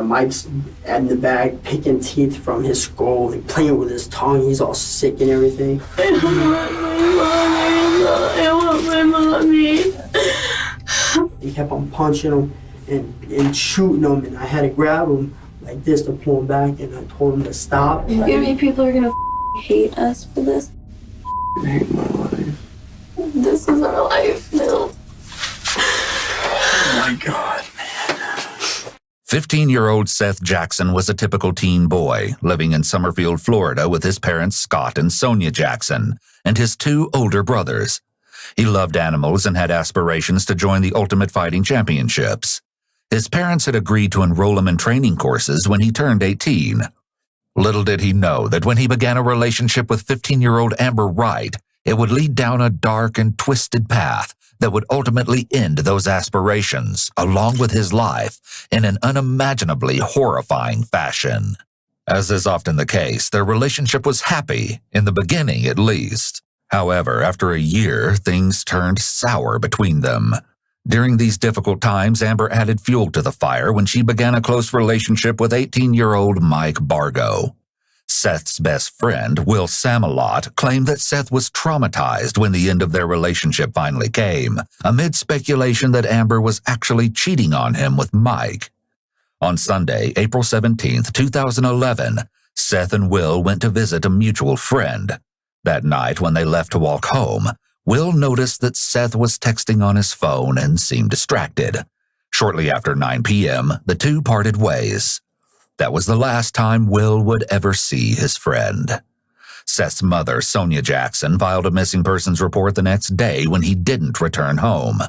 Mike's in the bag picking teeth from his skull, like playing with his tongue. He's all sick and everything. I want my mommy. He kept on punching him and shooting him, and I had to grab him like this to pull him back, and I told him to stop. You mean people are gonna hate us for this? I hate my life. This is our life now. Oh my God, man. 15-year-old Seth Jackson was a typical teen boy living in Summerfield, Florida with his parents Scott and Sonia Jackson and his 2 older brothers. He loved animals and had aspirations to join the Ultimate Fighting Championships. His parents had agreed to enroll him in training courses when he turned 18. Little did he know that when he began a relationship with 15-year-old Amber Wright, it would lead down a dark and twisted path that would ultimately end those aspirations, along with his life, in an unimaginably horrifying fashion. As is often the case, their relationship was happy, in the beginning at least. However, after a year, things turned sour between them. During these difficult times, Amber added fuel to the fire when she began a close relationship with 18-year-old Mike Bargo. Seth's best friend, Will Samalot, claimed that Seth was traumatized when the end of their relationship finally came, amid speculation that Amber was actually cheating on him with Mike. On Sunday, April 17, 2011, Seth and Will went to visit a mutual friend. That night, when they left to walk home, Will noticed that Seth was texting on his phone and seemed distracted. Shortly after 9 p.m., the two parted ways. That was the last time Will would ever see his friend. Seth's mother, Sonia Jackson, filed a missing persons report the next day when he didn't return home.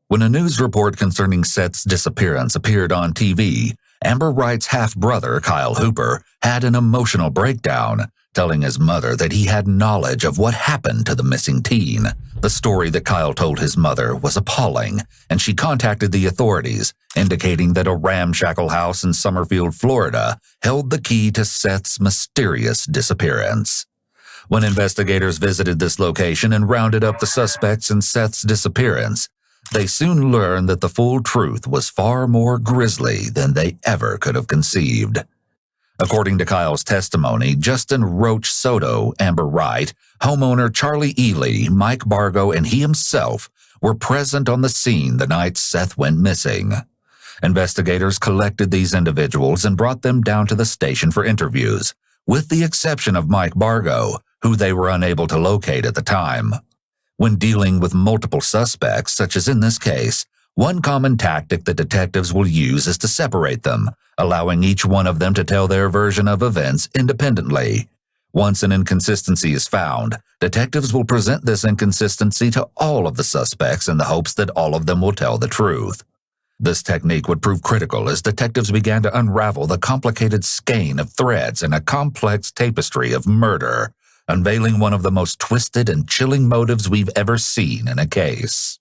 When a news report concerning Seth's disappearance appeared on TV, Amber Wright's half-brother, Kyle Hooper, had an emotional breakdown, telling his mother that he had knowledge of what happened to the missing teen. The story that Kyle told his mother was appalling, and she contacted the authorities, indicating that a ramshackle house in Summerfield, Florida, held the key to Seth's mysterious disappearance. When investigators visited this location and rounded up the suspects in Seth's disappearance, they soon learned that the full truth was far more grisly than they ever could have conceived. According to Kyle's testimony, Justin Roach Soto, Amber Wright, homeowner Charlie Ely, Mike Bargo, and he himself were present on the scene the night Seth went missing. Investigators collected these individuals and brought them down to the station for interviews, with the exception of Mike Bargo, who they were unable to locate at the time. When dealing with multiple suspects, such as in this case, one common tactic that detectives will use is to separate them, allowing each one of them to tell their version of events independently. Once an inconsistency is found, detectives will present this inconsistency to all of the suspects in the hopes that all of them will tell the truth. This technique would prove critical as detectives began to unravel the complicated skein of threads in a complex tapestry of murder, unveiling one of the most twisted and chilling motives we've ever seen in a case.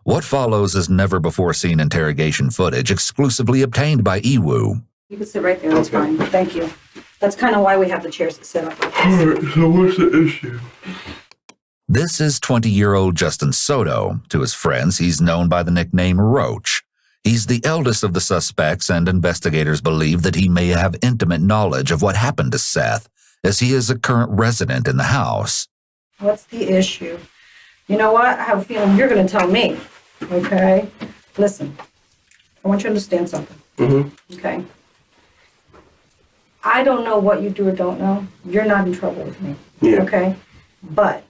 What follows is never-before-seen interrogation footage exclusively obtained by EWU. You can sit right there, that's fine. Thank you. That's kind of why we have the chairs to sit up like this. All right, so what's the issue? This is 20-year-old Justin Soto. To his friends, he's known by the nickname Roach. He's the eldest of the suspects, and investigators believe that he may have intimate knowledge of what happened to Seth, as he is a current resident in the house. What's the issue? You know what? I have a feeling you're going to tell me, okay? Listen, I want you to understand something, okay? I don't know what you do or don't know. You're not in trouble with me, okay? But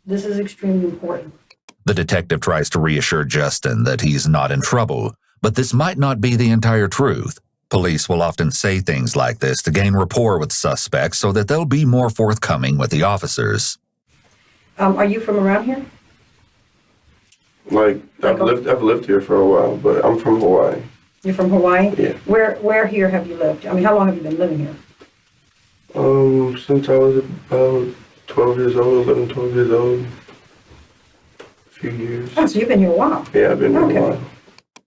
this is extremely important. The detective tries to reassure Justin that he's not in trouble, but this might not be the entire truth. Police will often say things like this to gain rapport with suspects so that they'll be more forthcoming with the officers. Are you from around here? Like, I've lived here for a while, but I'm from Hawaii. You're from Hawaii? Yeah. Where here have you lived? I mean, how long have you been living here? Since I was about 12 years old, 11, 12 years old. A few years. Oh, so you've been here a while. Yeah, I've been here a while.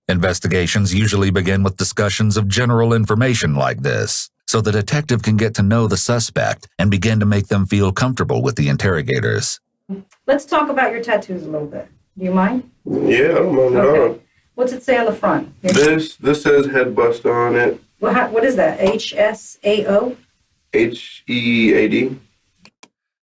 Investigations usually begin with discussions of general information like this, so the detective can get to know the suspect and begin to make them feel comfortable with the interrogators. Let's talk about your tattoos a little bit. Do you mind? Yeah, I don't mind at all. What's it say on the front? This says head buster on it. What is that? HSAO? HEAD.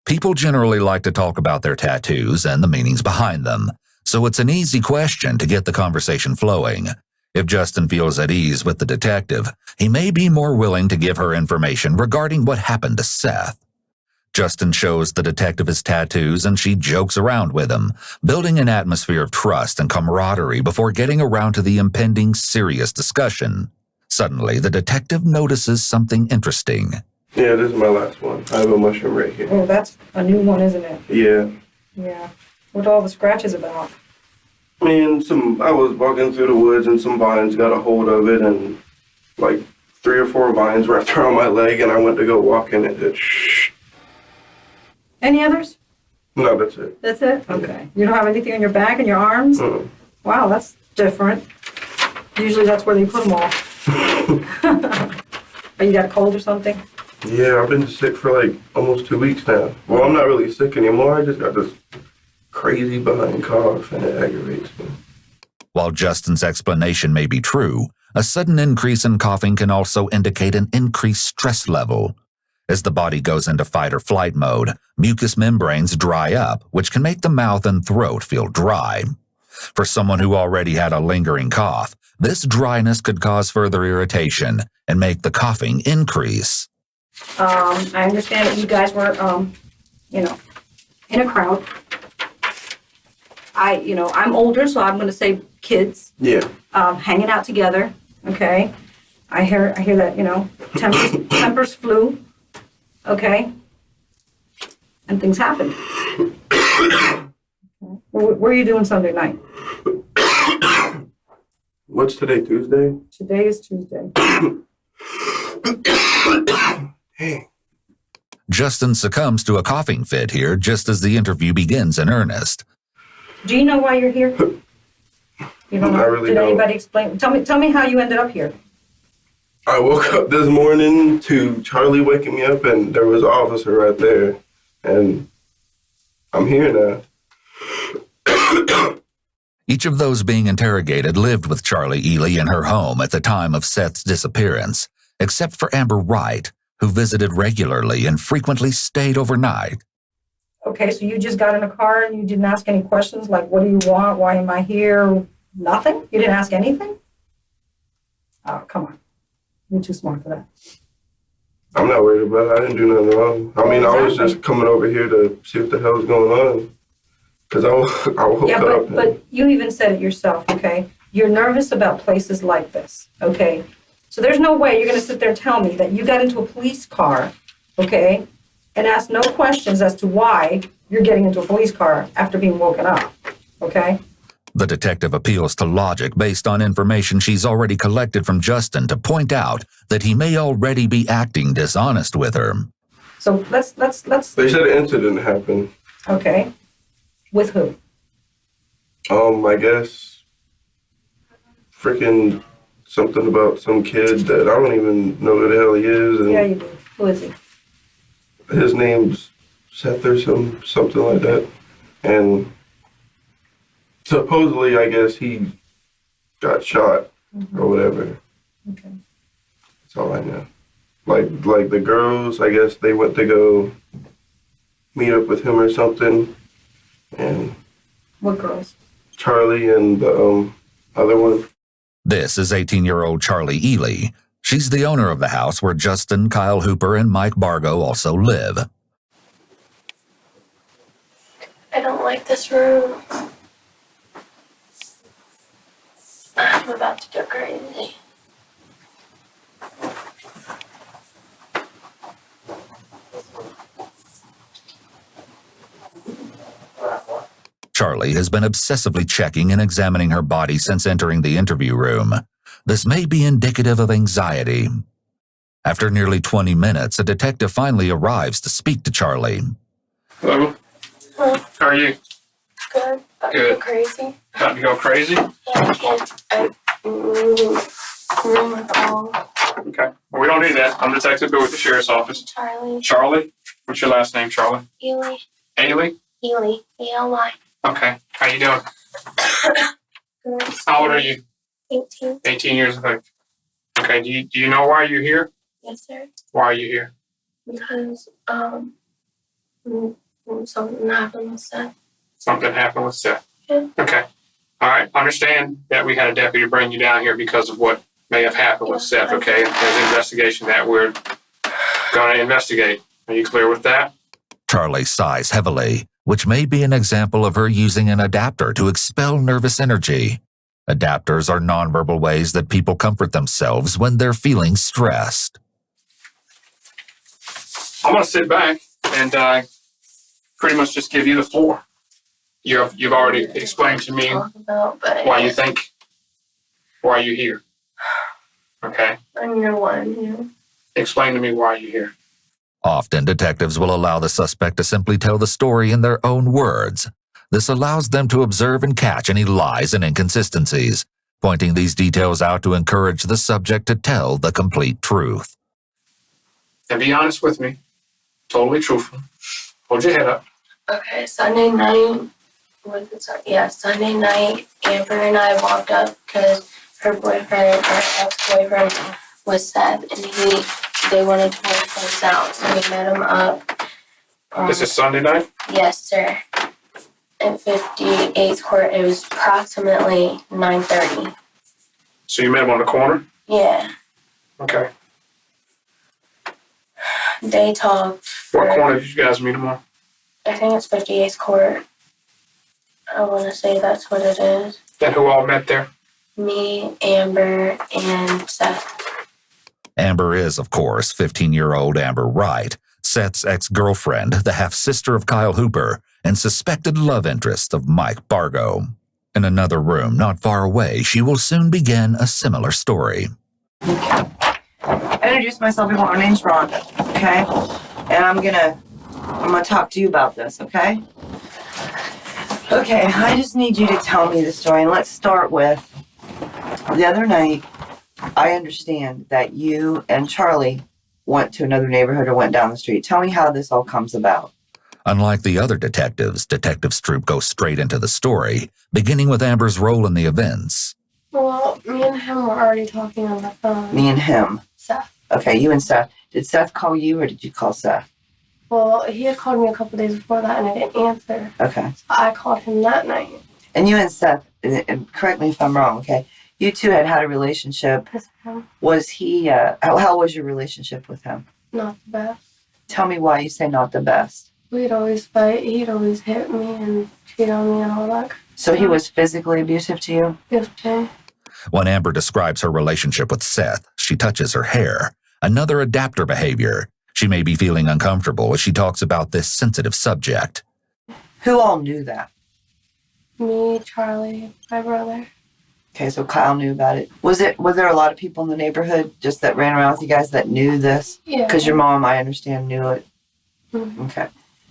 People generally like to talk about their tattoos and the meanings behind them, so it's an easy question to get the conversation flowing. If Justin feels at ease with the detective, he may be more willing to give her information regarding what happened to Seth. Justin shows the detective his tattoos and she jokes around with him, building an atmosphere of trust and camaraderie before getting around to the impending serious discussion. Suddenly, the detective notices something interesting. Yeah, this is my last one. I have a mushroom right here. Oh, that's a new one, isn't it? Yeah. Yeah. What are all the scratches about? I mean, I was walking through the woods and some vines got a hold of it, and like 3 or 4 vines wrapped around my leg, and I went to go walk in it. Any others? No, that's it. That's it? Okay. You don't have anything on your back and your arms? Mm. Wow, that's different. Usually that's where they put them all. Oh, you got a cold or something? Yeah, I've been sick for like almost 2 weeks now. Well, I'm not really sick anymore. I just got this crazy behind cough, and it aggravates me. While Justin's explanation may be true, a sudden increase in coughing can also indicate an increased stress level. As the body goes into fight or flight mode, mucous membranes dry up, which can make the mouth and throat feel dry. For someone who already had a lingering cough, this dryness could cause further irritation and make the coughing increase. I understand that you guys were, in a crowd. I'm older, so I'm going to say kids. Yeah. Hanging out together, okay? I hear that, tempers flew, okay? And things happened. What are you doing Sunday night? What's today, Tuesday? Today is Tuesday. Hey. Justin succumbs to a coughing fit here just as the interview begins in earnest. Do you know why you're here? You don't know? I really Did don't. anybody explain? Tell me how you ended up here. I woke up this morning to Charlie waking me up, and there was an officer right there, and I'm here now. Each of those being interrogated lived with Charlie Ely in her home at the time of Seth's disappearance, except for Amber Wright, who visited regularly and frequently stayed overnight. Okay, so you just got in a car and you didn't ask any questions like, what do you want? Why am I here? Nothing? You didn't ask anything? Oh, come on. You're too smart for that. I'm not worried about it. I didn't do nothing wrong. I mean, I was Exactly. just coming over here to see what the hell's going on. Because I woke Yeah, up. but you even said it yourself, okay? You're nervous about places like this, okay? So there's no way you're going to sit there and tell me that you got into a police car, okay, and ask no questions as to why you're getting into a police car after being woken up, okay? The detective appeals to logic based on information she's already collected from Justin to point out that he may already be acting dishonest with her. So let's. They said an incident happened. Okay. With who? I guess freaking something about some kid that I don't even know who the hell he is. And Yeah, you do. Who is he? his name's Seth or something like that. And supposedly, I guess he got shot or whatever. Okay. That's all I know. Like the girls, I guess they went to go meet up with him or something. And What girls? Charlie and the other one. This is 18-year-old Charlie Ely. She's the owner of the house where Justin, Kyle Hooper, and Mike Bargo also live. I don't like this room. I'm about to go crazy. Charlie has been obsessively checking and examining her body since entering the interview room. This may be indicative of anxiety. After nearly 20 minutes, a detective finally arrives to speak to Charlie. Hello. Huh? How are you? Good. About to Good. go crazy. About to go crazy? Yeah, I can't. Room recall. Okay. Well, we don't need that. I'm Detective Bill with the Sheriff's Office. Charlie. Charlie? What's your last name, Charlie? Ely. Ailey? Ely. E-L-Y. Okay. How you doing? Good. How old are you? 18. 18 years of age. Okay, do you know why you're here? Yes, sir. Why are you here? Because something happened with Seth. Something happened with Seth. Yeah. Okay. All right. Understand that we had a deputy bring you down here because of what may have happened with Seth, okay? There's an investigation that we're going to investigate. Are you clear with that? Charlie sighs heavily, which may be an example of her using an adapter to expel nervous energy. Adapters are nonverbal ways that people comfort themselves when they're feeling stressed. I'm going to sit back and pretty much just give you the floor. You've already explained to me why you think, why you're here. Okay? I'm your one. Explain to me why you're here. Often, detectives will allow the suspect to simply tell the story in their own words. This allows them to observe and catch any lies and inconsistencies, pointing these details out to encourage the subject to tell the complete truth. And be honest with me. Totally truthful. Hold your head up. Okay, Sunday night. Sunday night, Amber and I walked up because her ex-boyfriend was Seth, and they wanted to work things out, so we met him up. This is Sunday night? Yes, sir. At 58th Court, it was approximately 9:30. So you met him on the corner? Yeah. Okay. They talked. What corner did you guys meet him on? I think it's 58th Court. I want to say that's what it is. And who all met there? Me, Amber, and Seth. Amber is, of course, 15-year-old Amber Wright, Seth's ex-girlfriend, the half-sister of Kyle Hooper, and suspected love interest of Mike Bargo. In another room not far away, she will soon begin a similar story. I introduced myself before. My name's Rhonda, okay? And I'm gonna talk to you about this, okay? Okay, I just need you to tell me the story, and let's start with the other night. I understand that you and Charlie went to another neighborhood or went down the street. Tell me how this all comes about. Unlike the other detectives, Detective Stroop goes straight into the story, beginning with Amber's role in the events. Well, me and him were already talking on the phone. Me and him. Seth. Okay, you and Seth. Did Seth call you or did you call Seth? Well, he had called me a couple days before that and I didn't answer. Okay. So I called him that night. And you and Seth, and correct me if I'm wrong, okay? You two had a relationship. Yes, ma'am. Was he, how was your relationship with him? Not the best. Tell me why you say not the best. We'd always fight. He'd always hit me and cheat on me and all that. So he was physically abusive to you? Yes, ma'am. When Amber describes her relationship with Seth, she touches her hair, another adapter behavior. She may be feeling uncomfortable as she talks about this sensitive subject. Who all knew that? Me, Charlie, my brother. Okay, so Kyle knew about it. Was there a lot of people in the neighborhood just that ran around with you guys that knew this? Yeah. Because your mom, I understand, knew it. Mm-hmm. Okay.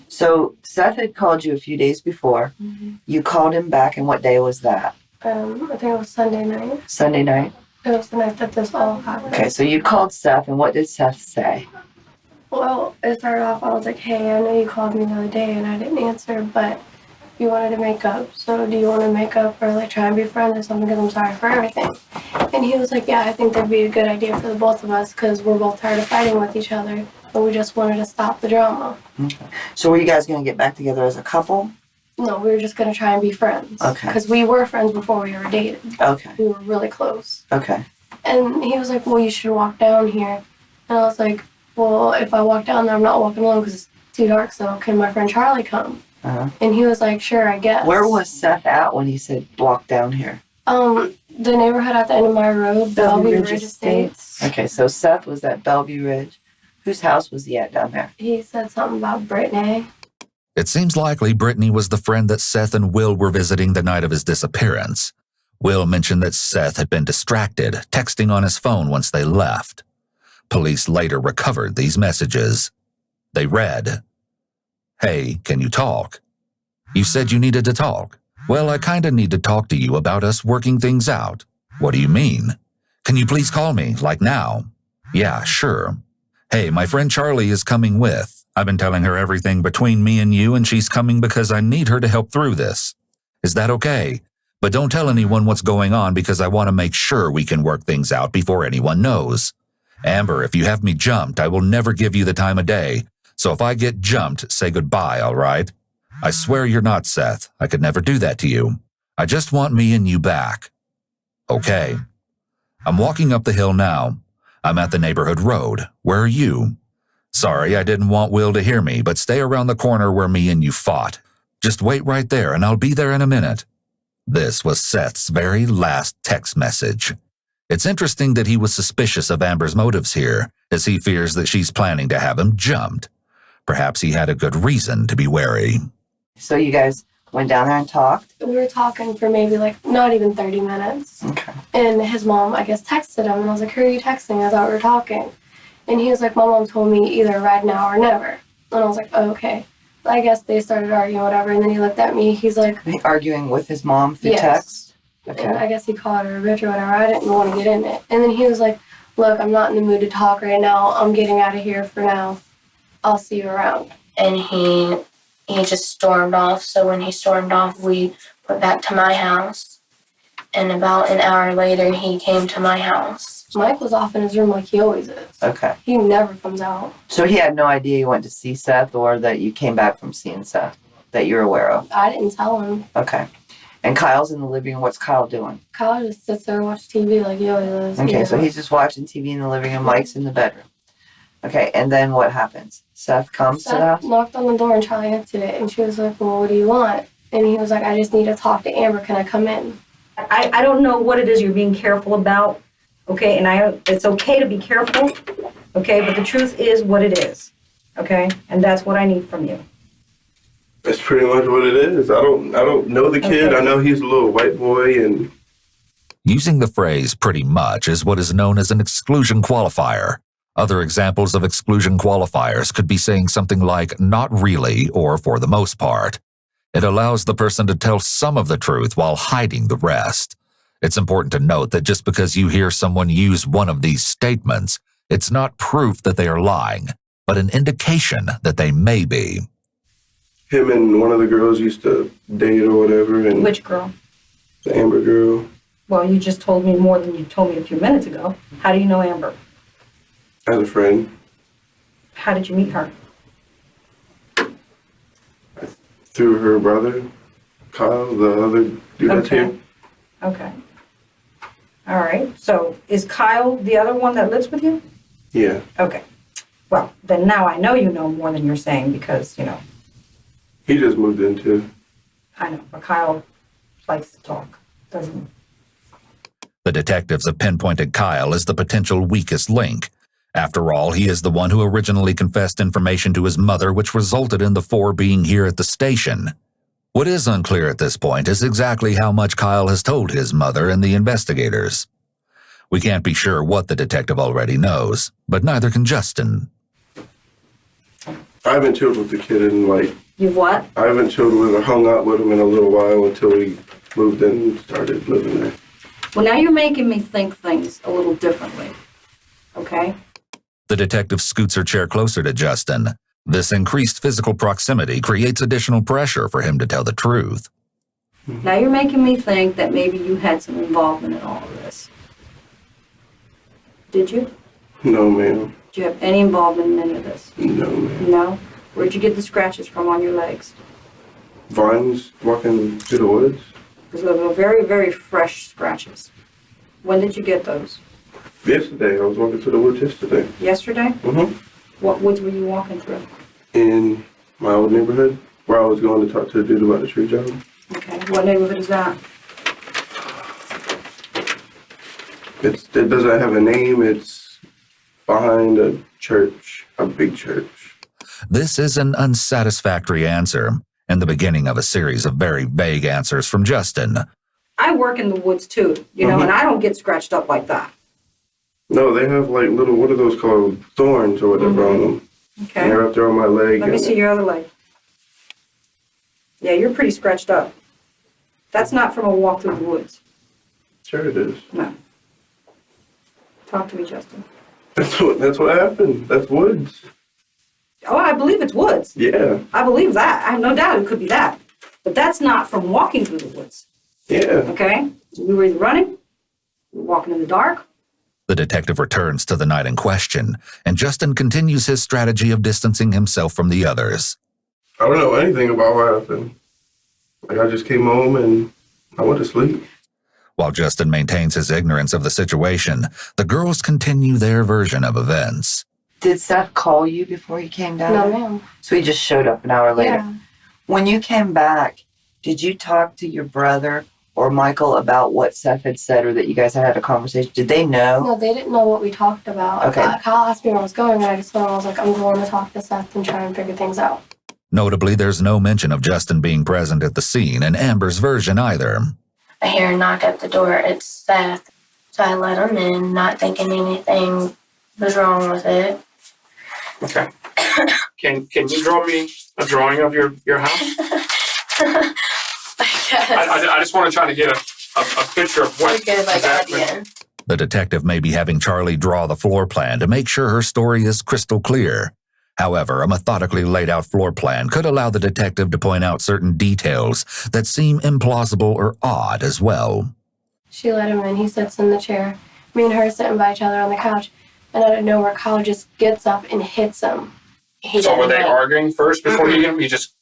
So Seth had called you a few days before. Mm-hmm. You called him back, and what day was that? I think it was Sunday night. Sunday night? It was the night that this all happened. Okay, so you called Seth, and what did Seth say? Well, it started off, I was like, hey, I know you called me the other day and I didn't answer, but you wanted to make up. So do you want to make up or like try and be friends or something because I'm sorry for everything? And he was like, yeah, I think that'd be a good idea for the both of us because we're both tired of fighting with each other. But we just wanted to stop the drama. Okay. So were you guys going to get back together as a couple? No, we were just going to try and be friends. Okay. Because we were friends before we were dated. Okay. We were really close. Okay. And he was like, well, you should walk down here. And I was like, well, if I walk down there, I'm not walking alone because it's too dark, so can my friend Charlie come? Uh-huh. And he was like, sure, I guess. Where was Seth at when he said walk down here? The neighborhood at the end of my road, Bellevue Ridge Estates. Okay, so Seth was at Bellevue Ridge. Whose house was he at down there? He said something about Brittany. It seems likely Brittany was the friend that Seth and Will were visiting the night of his disappearance. Will mentioned that Seth had been distracted, texting on his phone once they left. Police later recovered these messages. They read, "Hey, can you talk? You said you needed to talk. Well, I kinda need to talk to you about us working things out. What do you mean? Can you please call me, like now? Yeah, sure. Hey, my friend Charlie is coming with. I've been telling her everything between me and you, and she's coming because I need her to help through this. Is that okay? But don't tell anyone what's going on because I want to make sure we can work things out before anyone knows. Amber, if you have me jumped, I will never give you the time of day. So if I get jumped, say goodbye, all right? I swear you're not, Seth. I could never do that to you. I just want me and you back. Okay. I'm walking up the hill now. I'm at the neighborhood road. Where are you? Sorry, I didn't want Will to hear me, but stay around the corner where me and you fought. Just wait right there and I'll be there in a minute. This was Seth's very last text message. It's interesting that he was suspicious of Amber's motives here, as he fears that she's planning to have him jumped. Perhaps he had a good reason to be wary. So you guys went down there and talked? We were talking for maybe not even 30 minutes. Okay. And his mom, I guess, texted him. And I was like, who are you texting? I thought we were talking. And he was like, my mom told me either right now or never. And I was like, oh, okay. I guess they started arguing, whatever. And then he looked at me. He's like, Arguing with his mom through yes. text? And Okay. I guess he called her a bitch or whatever. I didn't want to get in it. And then he was like, look, I'm not in the mood to talk right now. I'm getting out of here for now. I'll see you around. And he just stormed off. So when he stormed off, we went back to my house. And about an hour later, he came to my house. Mike was off in his room like he always is. Okay. He never comes out. So he had no idea you went to see Seth or that you came back from seeing Seth that you're aware of? I didn't tell him. Okay. And Kyle's in the living room. What's Kyle doing? Kyle just sits there and watches TV like he always does. Okay, so he's just watching TV in the living room. Mike's in the bedroom. Okay, and then what happens? Seth comes to the Seth house? knocked on the door and Charlie answered it. And she was like, well, what do you want? And he was like, I just need to talk to Amber. Can I come in? I don't know what it is you're being careful about, okay? And it's okay to be careful, okay? But the truth is what it is, okay? And that's what I need from you. That's pretty much what it is. I don't know the kid. Okay. I know he's a little white boy and Using the phrase pretty much is what is known as an exclusion qualifier. Other examples of exclusion qualifiers could be saying something like not really or for the most part. It allows the person to tell some of the truth while hiding the rest. It's important to note that just because you hear someone use one of these statements, it's not proof that they are lying, but an indication that they may be. him and one of the girls used to date or whatever. And Which girl? the Amber girl. Well, you just told me more than you told me a few minutes ago. How do you know Amber? As a friend. How did you meet her? Through her brother, Kyle, the other dude that's Okay. here. Okay. All right. So is Kyle the other one that lives with you? Yeah. Okay. Well, then now I know you know more than you're saying because, He just moved in too. I know, but Kyle likes to talk, doesn't he? The detectives have pinpointed Kyle as the potential weakest link. After all, he is the one who originally confessed information to his mother, which resulted in the four being here at the station. What is unclear at this point is exactly how much Kyle has told his mother and the investigators. We can't be sure what the detective already knows, but neither can Justin. I haven't chilled with the kid in You what? I haven't chilled with or hung out with him in a little while until we moved in and started living there. Well, now you're making me think things a little differently. Okay? The detective scoots her chair closer to Justin. This increased physical proximity creates additional pressure for him to tell the truth. Now you're making me think that maybe you had some involvement in all of this. Did you? No, ma'am. Did you have any involvement in any of this? No, ma'am. No? Where'd you get the scratches from on your legs? Vines walking through the woods. Because those are very, very fresh scratches. When did you get those? Yesterday, I was walking through the woods yesterday. Yesterday? Mm-hmm. What woods were you walking through? In my old neighborhood, where I was going to talk to the dude about the tree job. Okay. What neighborhood is that? It doesn't have a name. It's behind a church, a big church. This is an unsatisfactory answer, and the beginning of a series of very vague answers from Justin. I work in the woods too, and I don't get scratched up like that. No, they have little, what are those called? Thorns or whatever on them. And Okay. they're up there on my leg. Let me see your other leg. Yeah, you're pretty scratched up. That's not from a walk through the woods. Sure it is. No. Talk to me, Justin. That's what happened. That's woods. Oh, I believe it's woods. Yeah. I believe that. I have no doubt it could be that. But that's not from walking through the woods. Yeah. Okay? We were either running, walking in the dark. The detective returns to the night in question, and Justin continues his strategy of distancing himself from the others. I don't know anything about what happened. Like, I just came home and I went to sleep. While Justin maintains his ignorance of the situation, the girls continue their version of events. Did Seth call you before he came down? No, there? ma'am. So he just showed up an hour later. Yeah. When you came back, did you talk to your brother or Michael about what Seth had said, or that you guys had a conversation? Did they know? No, they didn't know what we talked about. Okay. Kyle asked me where I was going, and I just told him I was like, I'm going to talk to Seth and try and figure things out. Notably, there's no mention of Justin being present at the scene in Amber's version either. I hear a knock at the door. It's Seth. So I let him in, not thinking anything was wrong with it. Okay. Can you draw me a drawing of your house? I guess. I just want to try to get a picture of what We get like exactly. idea. The detective may be having Charlie draw the floor plan to make sure her story is crystal clear. However, a methodically laid out floor plan could allow the detective to point out certain details that seem implausible or odd as well. She let him in. He sits in the chair. Me and her sitting by each other on the couch. And out of nowhere, Kyle just gets up and hits him. He So were didn't they like- arguing first before you hit him? You just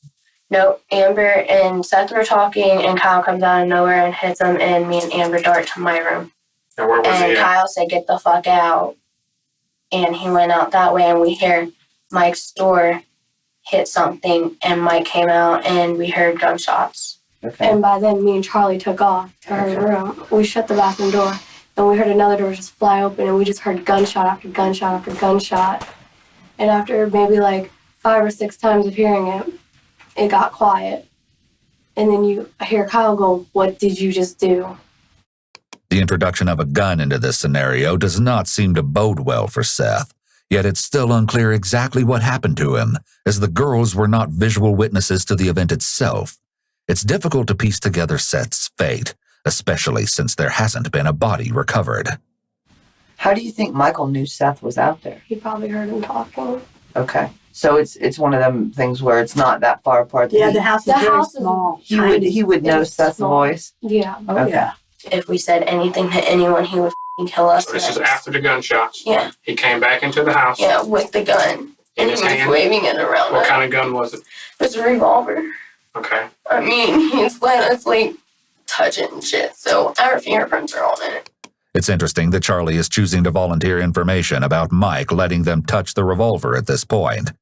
No, Amber and Seth were talking, and Kyle comes out of nowhere and hits him, and me and Amber dart to my room. and where was And he at? Kyle said, "Get the fuck out." And he went out that way, and we hear Mike's door hit something, and Mike came out, and we heard gunshots. Okay. And by then, me and Charlie took off to her room. We shut the bathroom door, and we heard another door just fly open, and we just heard gunshot after gunshot after gunshot. And after maybe like 5 or 6 times of hearing it, it got quiet. And then I hear Kyle go, "What did you just do?" The introduction of a gun into this scenario does not seem to bode well for Seth, yet it's still unclear exactly what happened to him, as the girls were not visual witnesses to the event itself. It's difficult to piece together Seth's fate, especially since there hasn't been a body recovered. How do you think Michael knew Seth was out there? He probably heard him talking. Okay. So it's one of them things where it's not that far apart. that Yeah, he- the house is The very house is- small. he would know It's Seth's small. voice. Yeah. Oh, Okay. yeah. If we said anything to anyone, he would f***ing kill us. So this is next. after the gunshots. Yeah, He came back into the house. yeah, with the gun. In And he his was hand? waving it around. What us. kind of gun was it? It was a revolver. Okay. I mean, he's let us like touch it and shit, so our fingerprints are on it. It's interesting that Charlie is choosing to volunteer information about Mike letting them touch the revolver at this point.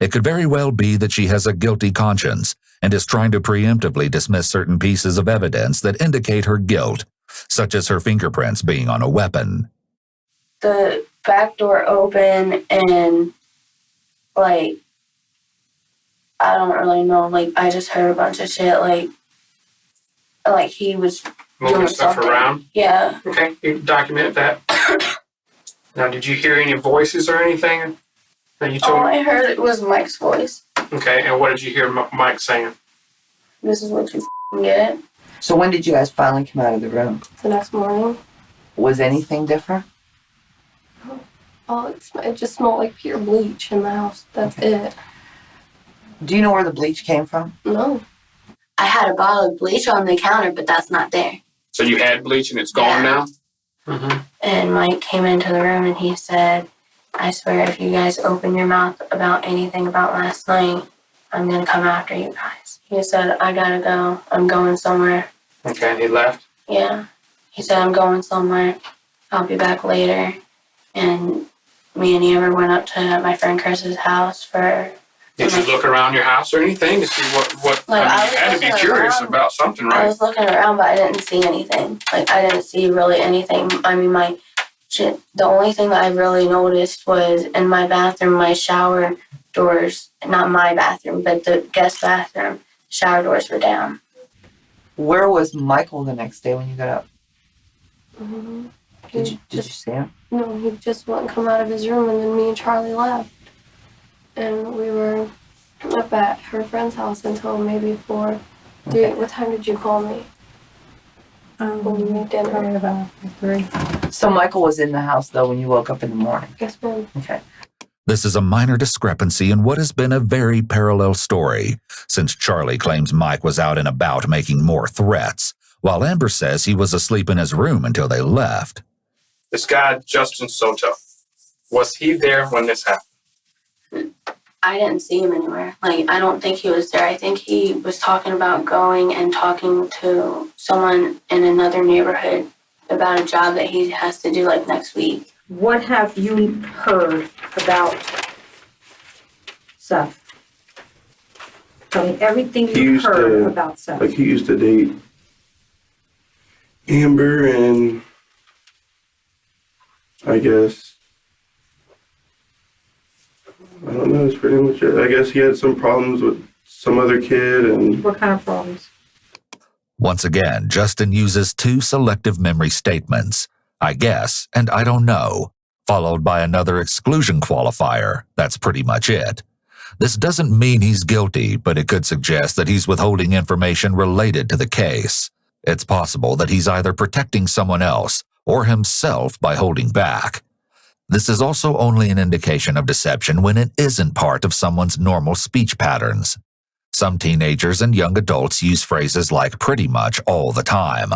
It could very well be that she has a guilty conscience and is trying to preemptively dismiss certain pieces of evidence that indicate her guilt, such as her fingerprints being on a weapon. The back door open and like I don't really know, like I just heard a bunch of shit like he was Moving doing stuff something. around. Yeah. Okay. You document that. Now, did you hear any voices or anything that you All told? I heard it was Mike's voice. Okay. And what did you hear Mike saying? This is what you f***ing get. So when did you guys finally come out of the room? The next morning, Was anything different? it just smelled like pure bleach in the house. That's it. Do you know where the bleach came from? No. I had a bottle of bleach on the counter, but that's not there. So you had bleach and it's gone Yeah. now? Mm-hmm. And Mike came into the room and he said, "I swear if you guys open your mouth about anything about last night, I'm going to come after you guys." He said, "I gotta go. I'm going somewhere." Okay. And he left? Yeah. He said, "I'm going somewhere. I'll be back later." And me and Amber went up to my friend Chris's house for... Did you look around your house or anything to see what Like, I I mean, you was had to be looking curious around. about something, I right? was looking around, but I didn't see anything. Like, I didn't see really anything. I mean, my shit, the only thing that I really noticed was in my bathroom, my shower doors, not my bathroom, but the guest bathroom, shower doors were down. Where was Michael the next day when you got up? Mm-hmm. Did you see him? No, he just wouldn't come out of his room, and then me and Charlie left. And we were up at her friend's house until maybe 4, 3. Okay. What time did you call me? When you made dinner? Probably about 3. So Michael was in the house though when you woke up in the morning. Yes, ma'am. Okay. This is a minor discrepancy in what has been a very parallel story, since Charlie claims Mike was out and about making more threats, while Amber says he was asleep in his room until they left. This guy, Justin Soto, was he there when this happened? I didn't see him anywhere. Like, I don't think he was there. I think he was talking about going and talking to someone in another neighborhood about a job that he has to do, like, next week. What have you heard about Seth? Tell me everything you've heard about Seth. Like, he used to date Amber, and I guess, I don't know, it's pretty much it. I guess he had some problems with some other kid, and... What kind of problems? Once again, Justin uses two selective memory statements, I guess and I don't know, followed by another exclusion qualifier. That's pretty much it. This doesn't mean he's guilty, but it could suggest that he's withholding information related to the case. It's possible that he's either protecting someone else or himself by holding back. This is also only an indication of deception when it isn't part of someone's normal speech patterns. Some teenagers and young adults use phrases like pretty much all the time.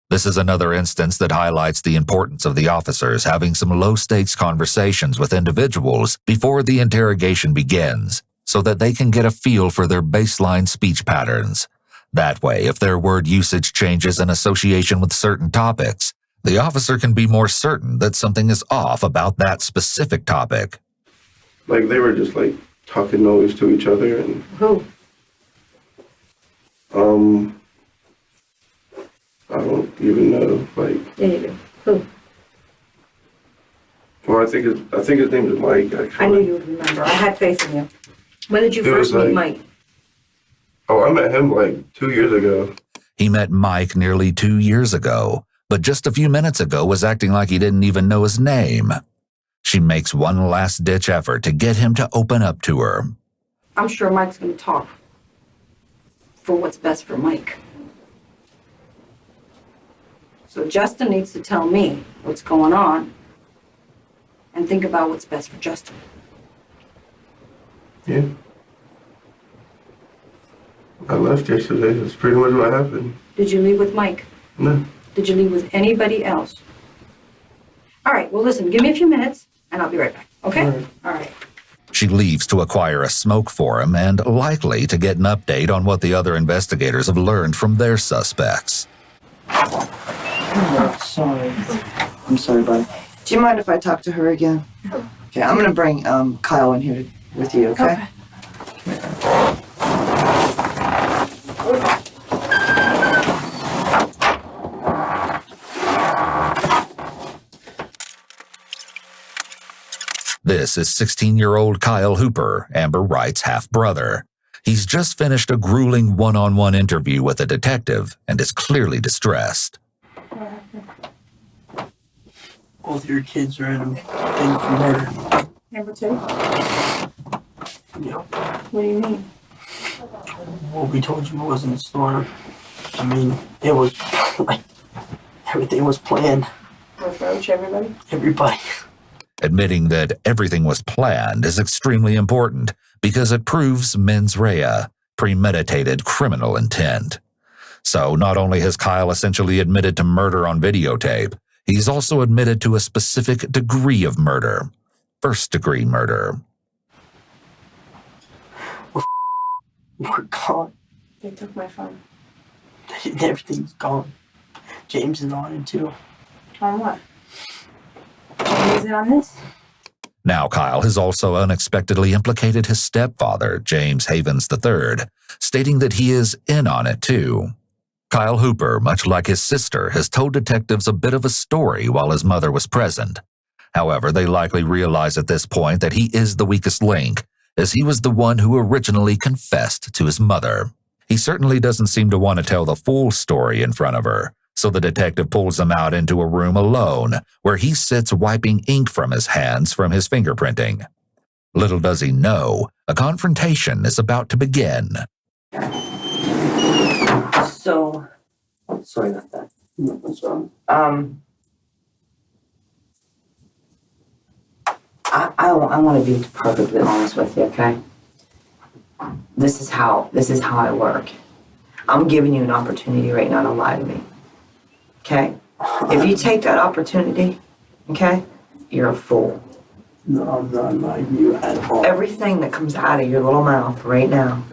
This is another instance that highlights the importance of the officers having some low-stakes conversations with individuals before the interrogation begins, so that they can get a feel for their baseline speech patterns. That way, if their word usage changes in association with certain topics, the officer can be more certain that something is off about that specific topic. Like, they were just, like, talking noise to each other, and... Who? I don't even know, like... Yeah, you do. Who? Well, I think his name is Mike, actually. I knew you would remember. I had faith in you. When did you It was first meet like- Mike? Oh, I met him, like, 2 years ago. He met Mike nearly 2 years ago, but just a few minutes ago was acting like he didn't even know his name. She makes one last-ditch effort to get him to open up to her. I'm sure Mike's going to talk for what's best for Mike. So Justin needs to tell me what's going on and think about what's best for Justin. Yeah. I left yesterday. That's pretty much what happened. Did you leave with Mike? No. Did you leave with anybody else? All right, well, listen, give me a few minutes and I'll be right back, okay? All right. She leaves to acquire a smoke for him and likely to get an update on what the other investigators have learned from their suspects. Oh, sorry. I'm sorry, bud. Do you mind if I talk to her again? Okay, I'm gonna bring Kyle in here with you, okay? This is 16-year-old Kyle Hooper, Amber Wright's half-brother. He's just finished a grueling one-on-one interview with a detective and is clearly distressed. Both your kids are in a thing for murder. Number two? Yeah. What do you mean? What we told you was in the storm. I mean, it was like everything was planned. Approach everybody? Everybody. Admitting that everything was planned is extremely important because it proves mens rea, premeditated criminal intent. So not only has Kyle essentially admitted to murder on videotape, he's also admitted to a specific degree of murder. First-degree murder. We're gone. They took my phone. Everything's gone. James is on it too. On what? Is it on this? Now Kyle has also unexpectedly implicated his stepfather, James Havens III, stating that he is in on it too. Kyle Hooper, much like his sister, has told detectives a bit of a story while his mother was present. However, they likely realize at this point that he is the weakest link, as he was the one who originally confessed to his mother. He certainly doesn't seem to want to tell the full story in front of her, so the detective pulls him out into a room alone, where he sits wiping ink from his hands from his fingerprinting. Little does he know, a confrontation is about to begin. So, sorry about that. What's wrong? I want to be perfectly honest with you, okay? This is how I work. I'm giving you an opportunity right now to lie to me. okay? If you take that opportunity, okay, you're a fool. No, I'm not lying to you at all. Everything that comes out of your little mouth right now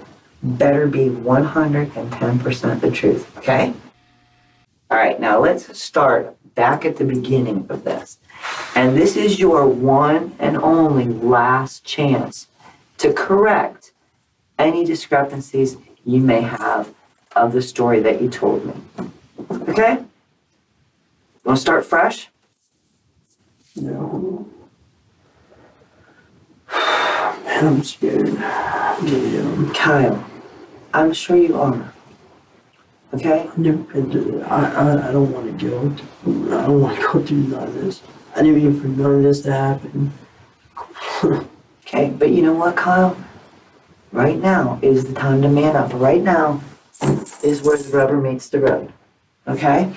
better be 110% the truth, okay? All right, now let's start back at the beginning of this. And this is your one and only last chance to correct any discrepancies you may have of the story that you told me. Okay? Want to start fresh? No. Man, I'm scared. Yeah. Kyle, I'm sure you are. Okay? I've never been to I don't want to go. I don't want to go through none of this. I didn't mean for none of this to happen. Okay, but you know what, Kyle? Right now is the time to man up. Right now is where the rubber meets the road. Okay?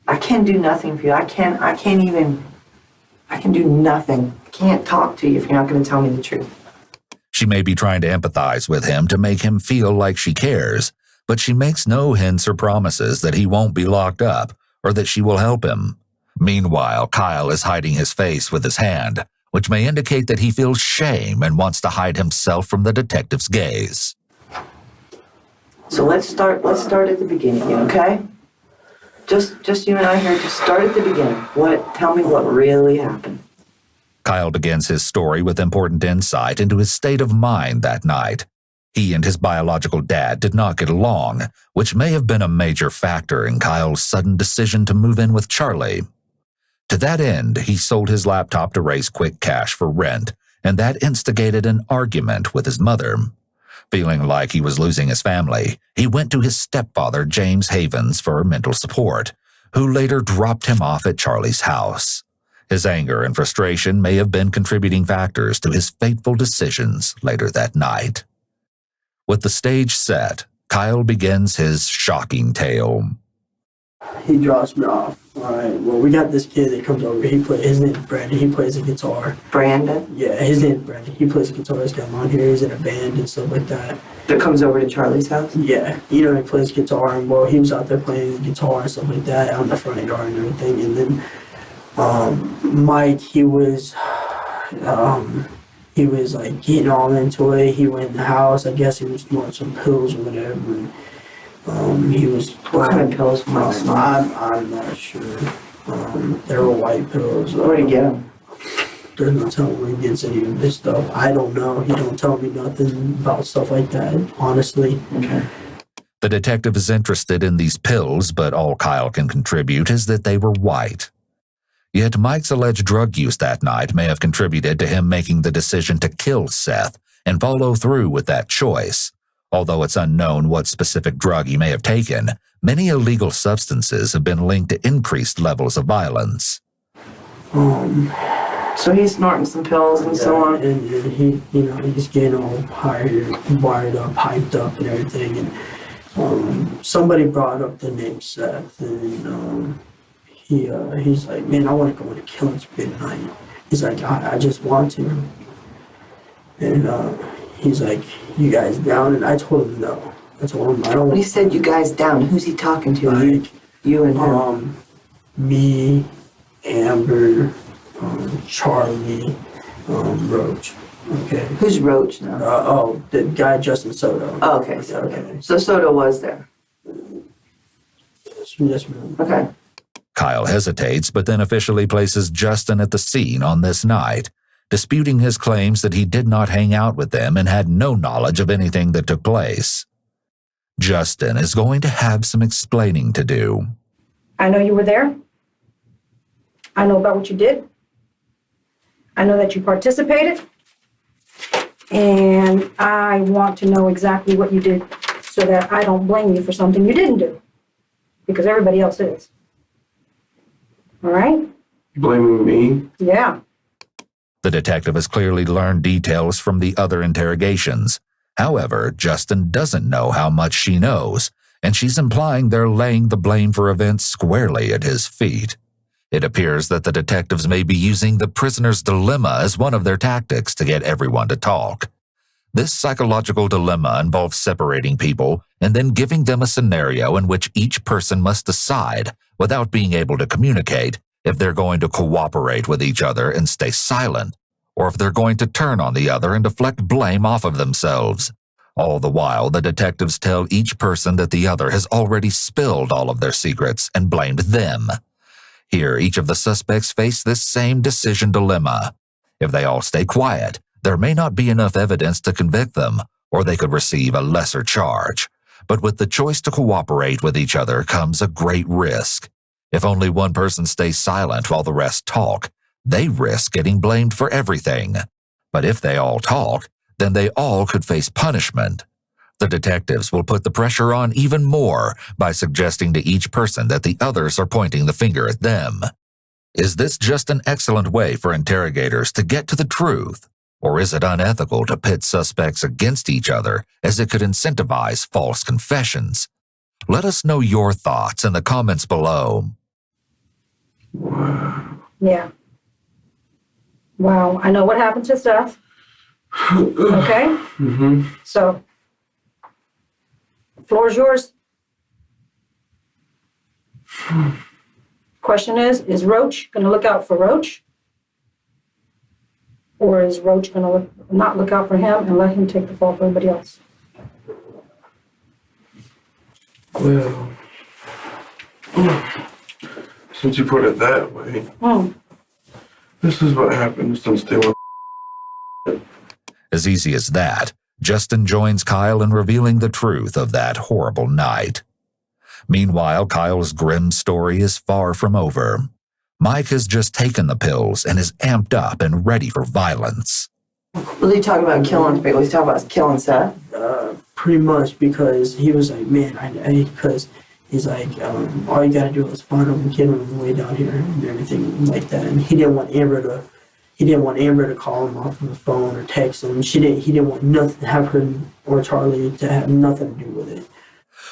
I can do nothing for you. I can do nothing. I can't talk to you if you're not going to tell me the truth. She may be trying to empathize with him to make him feel like she cares, but she makes no hints or promises that he won't be locked up or that she will help him. Meanwhile, Kyle is hiding his face with his hand, which may indicate that he feels shame and wants to hide himself from the detective's gaze. So let's start at the beginning, okay? Just you and I here, just start at the beginning. Tell me what really happened. Kyle begins his story with important insight into his state of mind that night. He and his biological dad did not get along, which may have been a major factor in Kyle's sudden decision to move in with Charlie. To that end, he sold his laptop to raise quick cash for rent, and that instigated an argument with his mother. Feeling like he was losing his family, he went to his stepfather, James Havens, for mental support, who later dropped him off at Charlie's house. His anger and frustration may have been contributing factors to his fateful decisions later that night. With the stage set, Kyle begins his shocking tale. He drops me off. Alright, well, we got this kid that comes over. His name's Brandon. He plays the guitar. Brandon? Yeah, his name's Brandon. He plays the guitar. He's got him on here. He's in a band and stuff like that. That comes over to Charlie's house? Yeah, he plays guitar, and well, he was out there playing the guitar and stuff like that out in the front yard and everything. And then Mike, he was like getting all into it. He went in the house. I guess he was snorting some pills or whatever. And he was. What kind of pills from Mike snort? I'm not sure. They were white pills. Where'd he get them? There's no telling where he gets any of this stuff. I don't know. He don't tell me nothing about stuff like that, honestly. Okay. The detective is interested in these pills, but all Kyle can contribute is that they were white. Yet Mike's alleged drug use that night may have contributed to him making the decision to kill Seth and follow through with that choice. Although it's unknown what specific drug he may have taken, many illegal substances have been linked to increased levels of violence. So he's snorting some pills and so on? And he, he's getting all wired up, hyped up and everything. And somebody brought up the name Seth, and he's like, man, I want to go on a killing spree tonight. He's like, I just want to. And he's like, you guys down? And I told him no. I told him I don't. When he said you guys down, who's he talking to? Like, you and him? Me, Amber, Charlie, Roach. Okay. Who's Roach now? The guy Justin Soto. Oh, okay. So Soto was there. Yes, ma'am. Okay. Kyle hesitates, but then officially places Justin at the scene on this night, disputing his claims that he did not hang out with them and had no knowledge of anything that took place. Justin is going to have some explaining to do. I know you were there. I know about what you did. I know that you participated. And I want to know exactly what you did so that I don't blame you for something you didn't do. Because everybody else is. All right? Blaming me? Yeah. The detective has clearly learned details from the other interrogations. However, Justin doesn't know how much she knows, and she's implying they're laying the blame for events squarely at his feet. It appears that the detectives may be using the prisoner's dilemma as one of their tactics to get everyone to talk. This psychological dilemma involves separating people and then giving them a scenario in which each person must decide, without being able to communicate, if they're going to cooperate with each other and stay silent, or if they're going to turn on the other and deflect blame off of themselves. All the while, the detectives tell each person that the other has already spilled all of their secrets and blamed them. Here, each of the suspects face this same decision dilemma. If they all stay quiet, there may not be enough evidence to convict them, or they could receive a lesser charge. But with the choice to cooperate with each other comes a great risk. If only one person stays silent while the rest talk, they risk getting blamed for everything. But if they all talk, then they all could face punishment. The detectives will put the pressure on even more by suggesting to each person that the others are pointing the finger at them. Is this just an excellent way for interrogators to get to the truth? Or is it unethical to pit suspects against each other as it could incentivize false confessions? Let us know your thoughts in the comments below. Yeah. Wow, I know what happened to Seth. Okay? Mm-hmm. So, floor is yours. Question is Roach going to look out for Roach? Or is Roach going to not look out for him and let him take the fall for everybody else? Well, since you put it that way, this is what happened since they were. As easy as that, Justin joins Kyle in revealing the truth of that horrible night. Meanwhile, Kyle's grim story is far from over. Mike has just taken the pills and is amped up and ready for violence. Was he talking about killing people? He's talking about killing Seth? Pretty much, because he was like, man, because he's like, all you gotta do is find him and kill him on the way down here and everything like that. And he didn't want Amber to call him off of the phone or text him. He didn't want nothing to have her or Charlie to have nothing to do with it.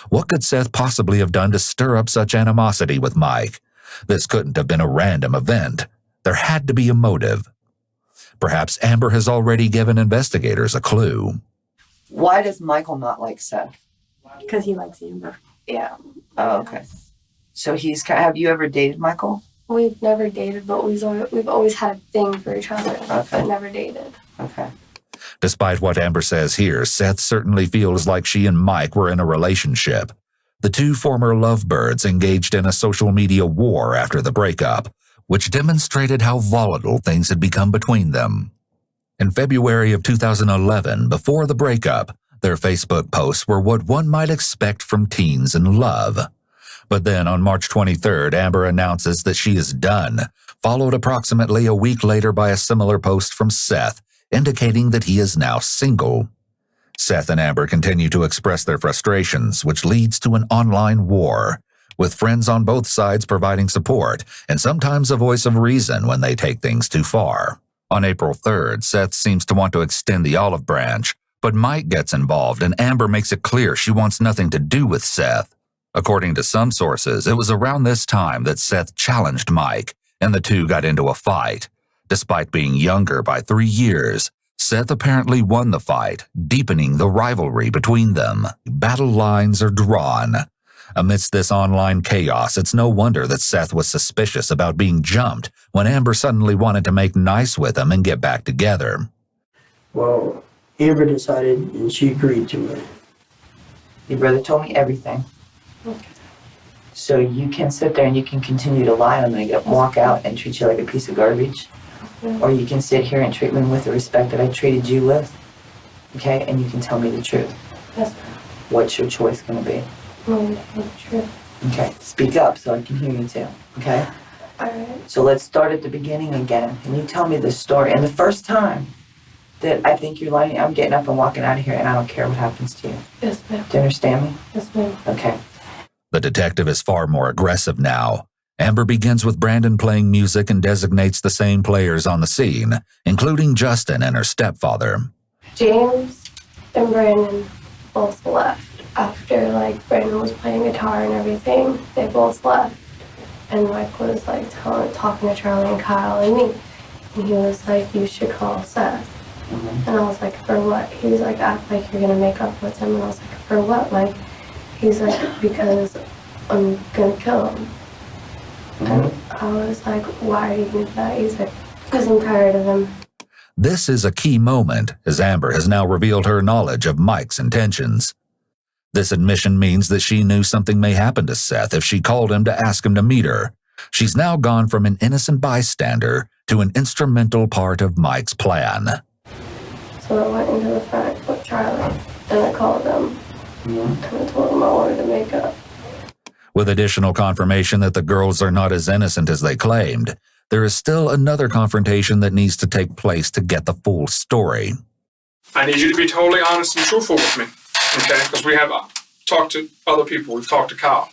What could Seth possibly have done to stir up such animosity with Mike? This couldn't have been a random event. There had to be a motive. Perhaps Amber has already given investigators a clue. Why does Michael not like Seth? Because he likes Amber. Yeah. Oh, okay. So have you ever dated Michael? We've never dated, but we've always had a thing for each other, but never dated. Okay. Despite what Amber says here, Seth certainly feels like she and Mike were in a relationship. The two former lovebirds engaged in a social media war after the breakup, which demonstrated how volatile things had become between them. In February of 2011, before the breakup, their Facebook posts were what one might expect from teens in love. But then on March 23rd, Amber announces that she is done, followed approximately a week later by a similar post from Seth, indicating that he is now single. Seth and Amber continue to express their frustrations, which leads to an online war, with friends on both sides providing support and sometimes a voice of reason when they take things too far. On April 3rd, Seth seems to want to extend the olive branch, but Mike gets involved and Amber makes it clear she wants nothing to do with Seth. According to some sources, it was around this time that Seth challenged Mike, and the two got into a fight. Despite being younger by 3 years, Seth apparently won the fight, deepening the rivalry between them. Battle lines are drawn. Amidst this online chaos, it's no wonder that Seth was suspicious about being jumped when Amber suddenly wanted to make nice with him and get back together. Well, Amber decided and she agreed to it. Your brother told me everything. Okay. So you can sit there and you can continue to lie on me, walk out and treat you like a piece of garbage. Or you can sit here and treat me with the respect that I treated you with. Okay? And you can tell me the truth. Yes, What's your choice going to be? true. Okay. Speak up so I can hear you too. Okay? Alright. So let's start at the beginning again. And you tell me the story. And the first time that I think you're lying, I'm getting up and walking out of here and I don't care what happens to you. Yes, ma'am. Do you understand me? Yes, ma'am. Okay. The detective is far more aggressive now. Amber begins with Brandon playing music and designates the same players on the scene, including Justin and her stepfather. James and Brandon both left after Brandon was playing guitar and everything. They both left, and Mike was talking to Charlie and Kyle and me, and he was like, "You should call Seth." And I was like, for what? He's like, act like you're gonna make up with him. And I was like, for what, Mike? He's like, because I'm gonna kill him. And I was like, why are you gonna do that? He's like, because I'm tired of him. This is a key moment, as Amber has now revealed her knowledge of Mike's intentions. This admission means that she knew something may happen to Seth if she called him to ask him to meet her. She's now gone from an innocent bystander to an instrumental part of Mike's plan. So I went into the front with Charlie, and I called him, and I told him I wanted to make up. With additional confirmation that the girls are not as innocent as they claimed, there is still another confrontation that needs to take place to get the full story. I need you to be totally honest and truthful with me, okay? Because we have talked to other people. We've talked to Kyle,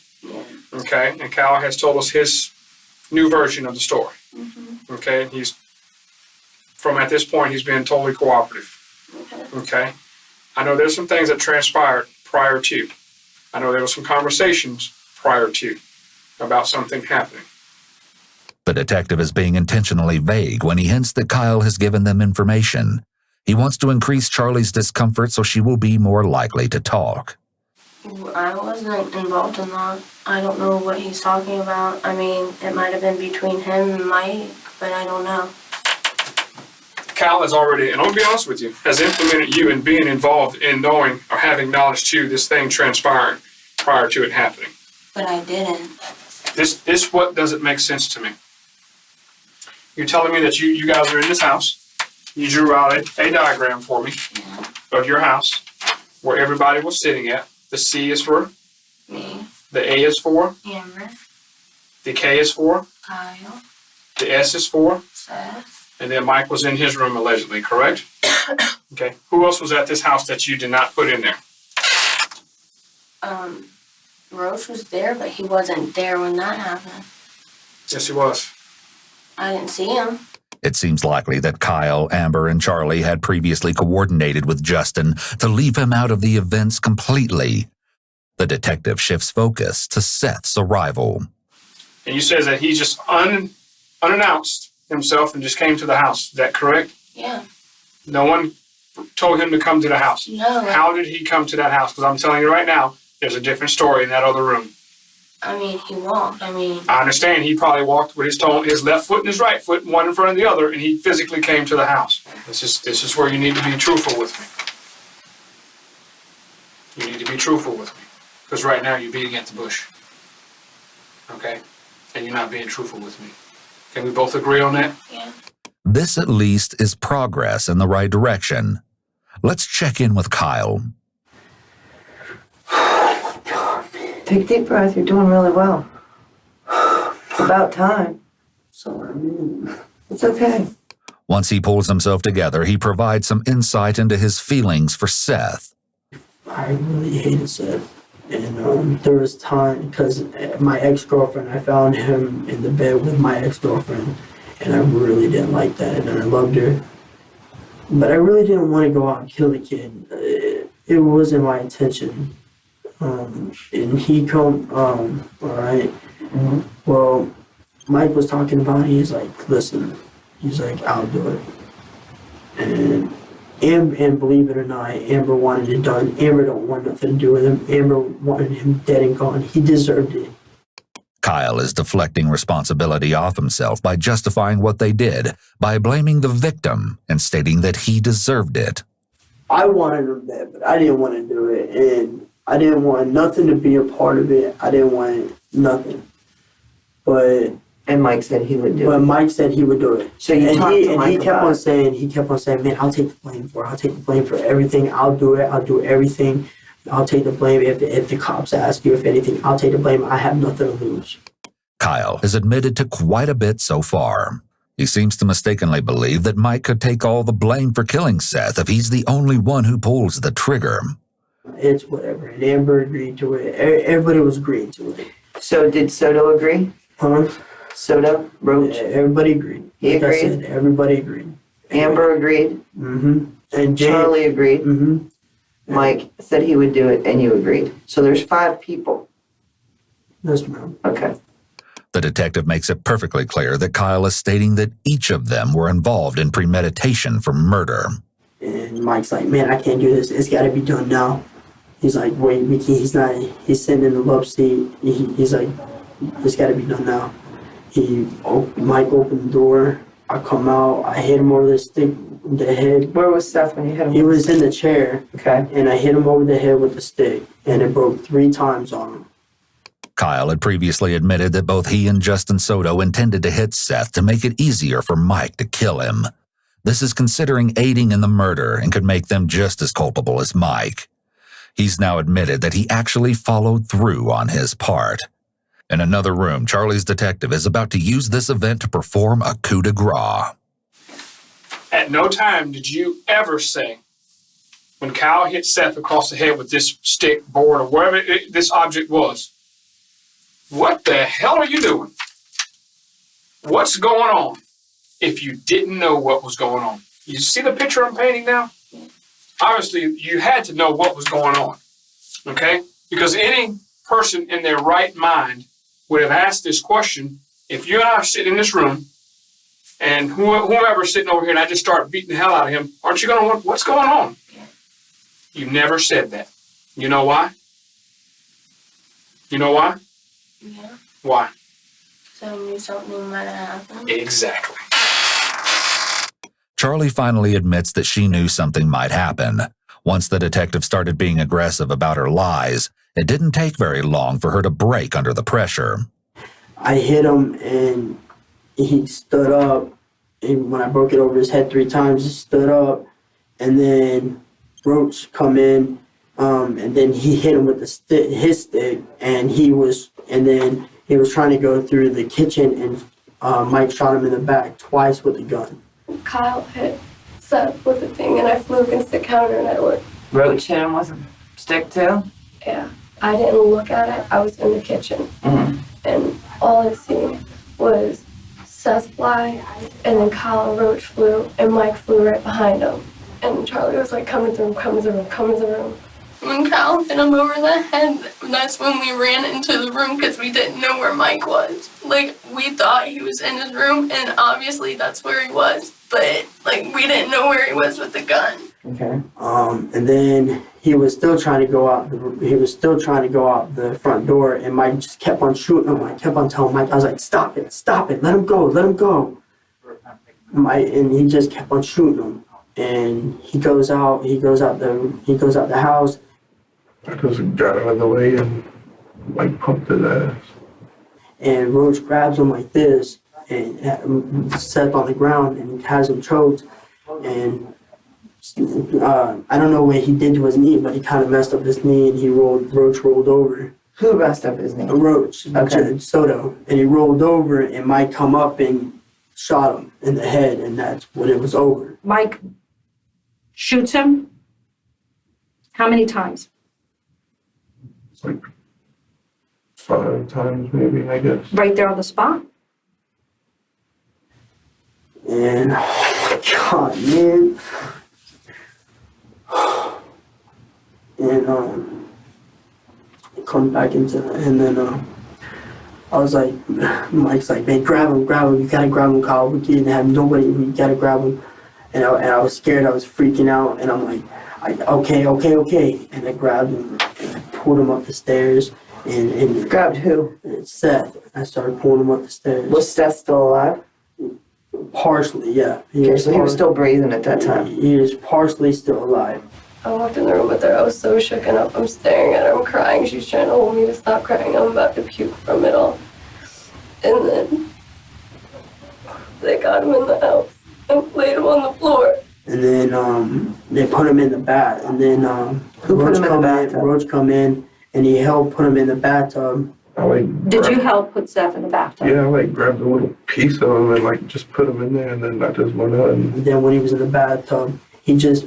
okay? And Kyle has told us his new version of the story, okay? At this point, he's been totally cooperative, okay? I know there's some things that transpired prior to. I know there were some conversations prior to about something happening. The detective is being intentionally vague when he hints that Kyle has given them information. He wants to increase Charlie's discomfort so she will be more likely to talk. I wasn't involved in that. I don't know what he's talking about. I mean, it might have been between him and Mike, but I don't know. Kyle has already, and I'll be honest with you, has implemented you in being involved in knowing or having knowledge to this thing transpiring prior to it happening. But I didn't. This what doesn't make sense to me. You're telling me that you guys are in this house. You drew out a diagram for me of your house where everybody was sitting at. The C is for Me, the A is for, Amber, the K is for, Kyle, the S is for, Seth, and then Mike was in his room allegedly, correct? Okay. Who else was at this house that you did not put in there? Roche was there, but he wasn't there when that happened. Yes, he was. I didn't see him. It seems likely that Kyle, Amber, and Charlie had previously coordinated with Justin to leave him out of the events completely. The detective shifts focus to Seth's arrival. And you said that he just unannounced himself and just came to the house. Is that correct? Yeah. No one told him to come to the house. No. How did he come to that house? Because I'm telling you right now, there's a different story in that other room. I mean, he walked. I understand he probably walked with his left foot and his right foot, one in front of the other, and he physically came to the house. This is where you need to be truthful with me. You need to be truthful with me. Because right now you're beating at the bush. Okay? And you're not being truthful with me. Can we both agree on that? Yeah. This at least is progress in the right direction. Let's check in with Kyle. Take a deep breath. You're doing really well. It's about time. Sorry. It's okay. Once he pulls himself together, he provides some insight into his feelings for Seth. I really hated Seth. And there was time, because my ex-girlfriend, I found him in the bed with my ex-girlfriend, and I really didn't like that, and I loved her. But I really didn't want to go out and kill the kid. It wasn't my intention. And he come, all right. Well, Mike was talking about it. He's like, listen, he's like, I'll do it. And believe it or not, Amber wanted it done. Amber don't want nothing to do with him. Amber wanted him dead and gone. He deserved it. Kyle is deflecting responsibility off himself by justifying what they did, by blaming the victim and stating that he deserved it. I wanted him dead, but I didn't want to do it. And I didn't want nothing to be a part of it. I didn't want nothing. And Mike said he would do it. But Mike said he would do it. So you talked to Mike he kept about on it. saying, man, I'll take the blame for it. I'll take the blame for everything. I'll do it. I'll do everything. I'll take the blame. If the cops ask you if anything, I'll take the blame. I have nothing to lose. Kyle has admitted to quite a bit so far. He seems to mistakenly believe that Mike could take all the blame for killing Seth if he's the only one who pulls the trigger. It's whatever. And Amber agreed to it. Everybody was agreeing to it. So did Soto agree? Huh? Soto? Roach? Everybody agreed. He Like I agreed? said, everybody agreed. Amber agreed? Mm-hmm. And Jay, Charlie agreed? Mm-hmm. Mike said he would do it and you agreed. So there's 5 people. Yes, ma'am. Okay. The detective makes it perfectly clear that Kyle is stating that each of them were involved in premeditation for murder. And Mike's like, man, I can't do this. It's got to be done now. He's like, wait, Mickey, he's not. He's sitting in the love seat. He's like, it's got to be done now. Mike opened the door. I come out. I hit him over the stick, the head. Where was Seth when you hit him? He was in the chair, Okay. and I hit him over the head with the stick, and it broke 3 times on him. Kyle had previously admitted that both he and Justin Soto intended to hit Seth to make it easier for Mike to kill him. This is considering aiding in the murder and could make them just as culpable as Mike. He's now admitted that he actually followed through on his part. In another room, Charlie's detective is about to use this event to perform a coup de grace. At no time did you ever say, when Kyle hit Seth across the head with this stick, board, or whatever this object was, what the hell are you doing? What's going on? If you didn't know what was going on. You see the picture I'm painting now? Obviously, you had to know what was going on, okay? Because any person in their right mind would have asked this question. If you and I are sitting in this room, and whoever's sitting over here, and I just start beating the hell out of him, aren't you going to want, what's going on? You never said that. You know why? You know why? Yeah. Why? So I knew something might have happened. Exactly. Charlie finally admits that she knew something might happen. Once the detective started being aggressive about her lies, it didn't take very long for her to break under the pressure. I hit him, and he stood up. And when I broke it over his head 3 times, he stood up. And then Roach come in, and then he hit him with his stick, and then he was trying to go through the kitchen, and Mike shot him in the back twice with a gun. Kyle hit Seth with the thing, and I flew against the counter, and I went, Roach hit him with a stick too? yeah. I didn't look at it. I was in the kitchen, and all I seen was Seth fly, and then Kyle and Roach flew, and Mike flew right behind him. And Charlie was like, come to the room, come to the room, come to the room. When Kyle hit him over the head, that's when we ran into the room because we didn't know where Mike was. Like, we thought he was in his room, and obviously that's where he was. But, like, we didn't know where he was with the gun. Okay. And then he was still trying to go out the front door, and Mike just kept on shooting him. I kept on telling Mike, I was like, stop it, let him go. And he just kept on shooting him. And he goes out the house. I just got out of the way and like pumped his ass. And Roach grabs him like this and Seth on the ground and has him choked. And I don't know what he did to his knee, but he kind of messed up his knee, and Roach rolled over. Who messed up his knee? Roach, Okay. Soto, and he rolled over, and Mike come up and shot him in the head, and that's when it was over. Mike shoots him. How many times? It's like 5 times maybe, I guess. Right there on the spot? And oh my God, man. And come back into, and then I was like, Mike's like, man, grab him, you gotta grab him, Kyle. We can't have nobody, we gotta grab him. And I was scared, I was freaking out, and I'm like, okay. And I grabbed him, and I pulled him up the stairs, and Grabbed who? Seth. I started pulling him up the stairs. Was Seth still alive? Partially, yeah. Okay, so he was still breathing at that time. He is partially still alive. I walked in the room with her. I was so shooken up. I'm staring at her. I'm crying. She's trying to hold me to stop crying. I'm about to puke from it all. And then they got him in the house and laid him on the floor. And then they put him in the bath. And then Who put him in the bathtub? Roach come in, and he helped put him in the bathtub. Did you help put Seth in the bathtub? Yeah, I like grabbed a little piece of him and like just put him in there, and then I just went out and And then when he was in the bathtub,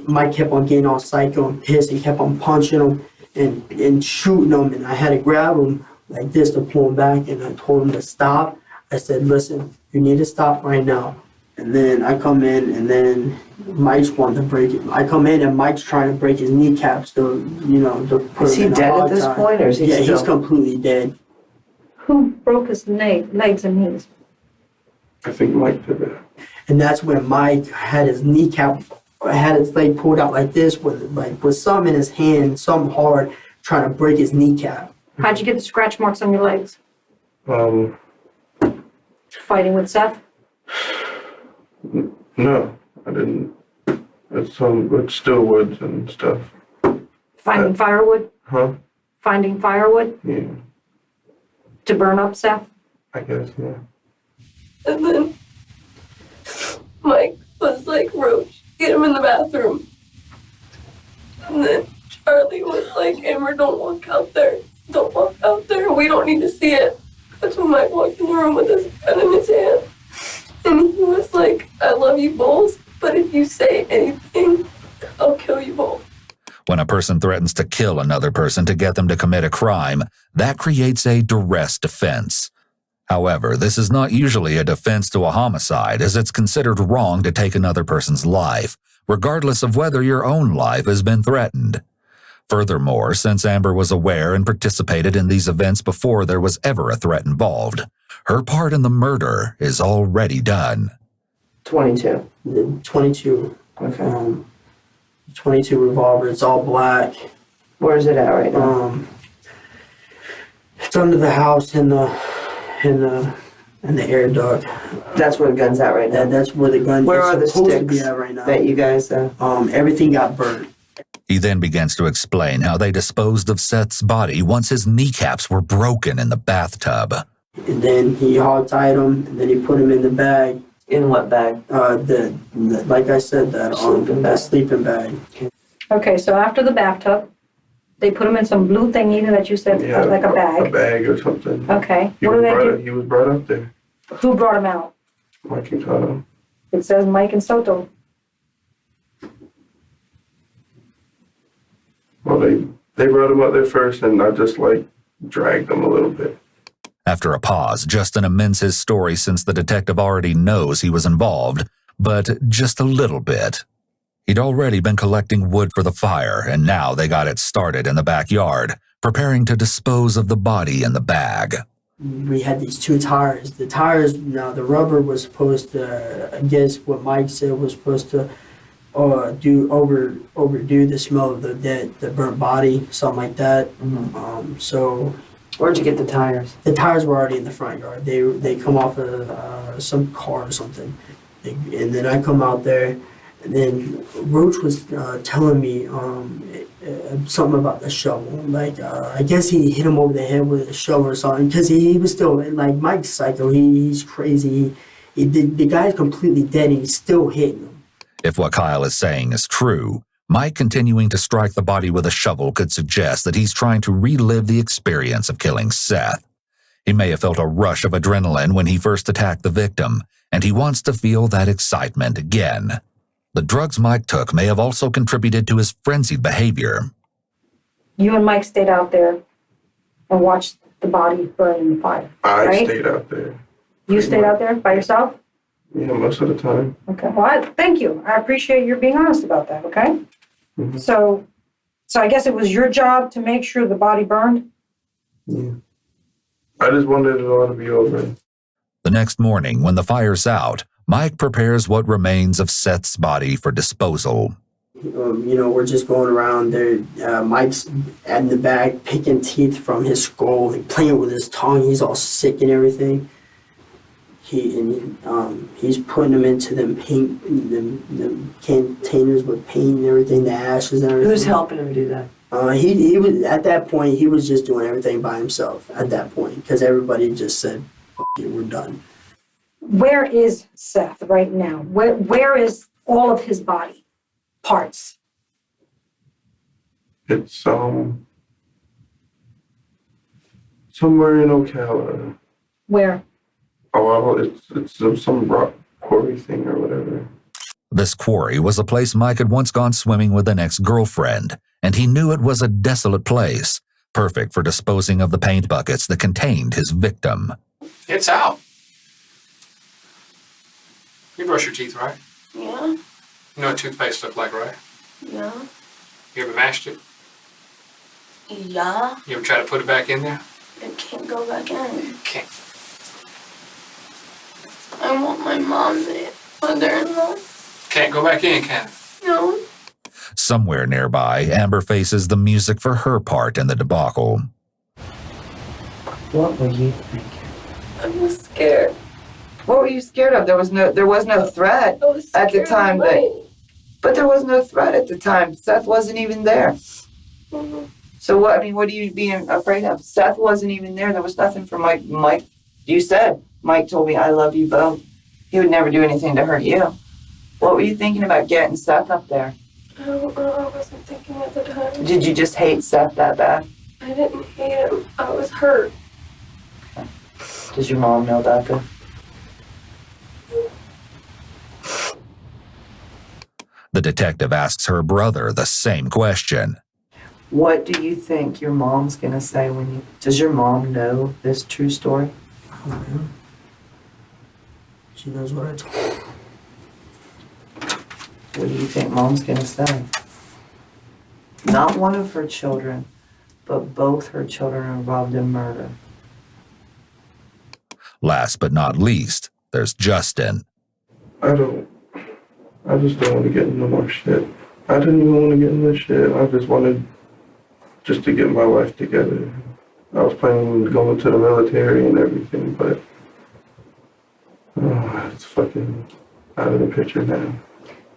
Mike kept on getting all psycho and pissed, and kept on punching him and shooting him, and I had to grab him like this to pull him back, and I told him to stop. I said, listen, you need to stop right now. And then I come in, and then Mike's wanting to break it. I come in, and Mike's trying to break his kneecaps to put Is him he in a dead at hog this tie. point, or is he Yeah, still? he's completely dead. Who broke his legs and knees? I think Mike did that. And that's when Mike had his kneecap had his leg pulled out like this with some in his hand, some hard, trying to break his kneecap. How'd you get the scratch marks on your legs? Fighting with Seth? No, I didn't. It's with still woods and stuff. Finding firewood? Huh? Finding firewood Yeah, to burn up, Seth? I guess, yeah. And then Mike was like, Roach, get him in the bathroom. And then Charlie was like, Amber, don't walk out there. Don't walk out there. We don't need to see it. That's when Mike walked in the room with his gun in his hand. And he was like, I love you both, but if you say anything, I'll kill you both. When a person threatens to kill another person to get them to commit a crime, that creates a duress defense. However, this is not usually a defense to a homicide, as it's considered wrong to take another person's life, regardless of whether your own life has been threatened. Furthermore, since Amber was aware and participated in these events before there was ever a threat involved, her part in the murder is already done. 22. The 22, Okay. 22 revolver. It's all black. Where is it at right now? It's under the house in the air duct. That's where the gun's at right now. That's where the gun Where is are the supposed to be sticks at right now. that you guys, Everything got burnt. He then begins to explain how they disposed of Seth's body once his kneecaps were broken in the bathtub. And then he hog-tied him, and then he put him in the bag. in what bag? Like I said, that sleeping bag. Okay, so after the bathtub, they put him in some blue thing, either that you said, Yeah, like a A bag. bag or something. Okay, He what do was they brought do? up, he was brought up there. Who brought him out? Mike and Cotto. It says Mike and Soto. Well, they brought him up there first, and I just dragged him a little bit. After a pause, Justin amends his story since the detective already knows he was involved, but just a little bit. He'd already been collecting wood for the fire, and now they got it started in the backyard, preparing to dispose of the body in the bag. We had these two tires. The tires, now the rubber was supposed to, I guess what Mike said was supposed to overdo the smell of the burnt body, something like that. So Where'd you get the tires? the tires were already in the front yard. They come off of some car or something. And then I come out there, and then Roach was telling me something about the shovel. I guess he hit him over the head with a shovel or something, because he was still, Mike's psycho. He's crazy. The guy's completely dead, and he's still hitting him. If what Kyle is saying is true, Mike continuing to strike the body with a shovel could suggest that he's trying to relive the experience of killing Seth. He may have felt a rush of adrenaline when he first attacked the victim, and he wants to feel that excitement again. The drugs Mike took may have also contributed to his frenzied behavior. You and Mike stayed out there and watched the body burn in the fire, I right? stayed out there. You stayed out there by yourself? Yeah, most of the time. Okay, well, thank you. I appreciate your being honest about that, okay? Mhm. So I guess it was your job to make sure the body burned? Yeah. I just wanted it all to be over. The next morning, when the fire's out, Mike prepares what remains of Seth's body for disposal. We're just going around there. Mike's in the bag picking teeth from his skull and playing with his tongue. He's all sick and everything. He's putting them into them paint, them containers with paint and everything, the ashes and everything. Who's helping him do that? He was at that point. He was just doing everything by himself at that point, because everybody just said, "F it, we're done." Where is Seth right now? Where is all of his body parts? It's somewhere in Ocala. Where? Oh, it's some rock quarry thing or whatever. This quarry was a place Mike had once gone swimming with an ex-girlfriend, and he knew it was a desolate place, perfect for disposing of the paint buckets that contained his victim. It's out. You brush your teeth, right? Yeah, You know what toothpaste look like, right? yeah, You ever mashed it? yeah. You ever try to put it back in there? It can't go back in. Can't. I want my mom's mother-in-law. Can't go back in, can it? No. Somewhere nearby, Amber faces the music for her part in the debacle. What were you thinking? I was scared. What were you scared of? There was no threat I was at the scared time of but there was no threat at the time. Seth wasn't even there. Mike. So what are you being afraid of? Seth wasn't even there. There was nothing for Mike. You said, Mike told me, I love you both. He would never do anything to hurt you. What were you thinking about getting Seth up there? I don't know. I wasn't thinking at the time. Did you just hate Seth that bad? I didn't hate him. I was hurt. Does your mom know about this? The detective asks her brother the same question. What do you think your mom's gonna say does your mom know this true story? Oh, yeah. She knows what I told her. What do you think mom's gonna say? Not one of her children, but both her children are involved in murder. Last but not least, there's Justin. I just don't want to get into more shit. I didn't even want to get into shit. I just wanted to get my life together. I was planning on going to the military and everything, but it's fucking out of the picture now.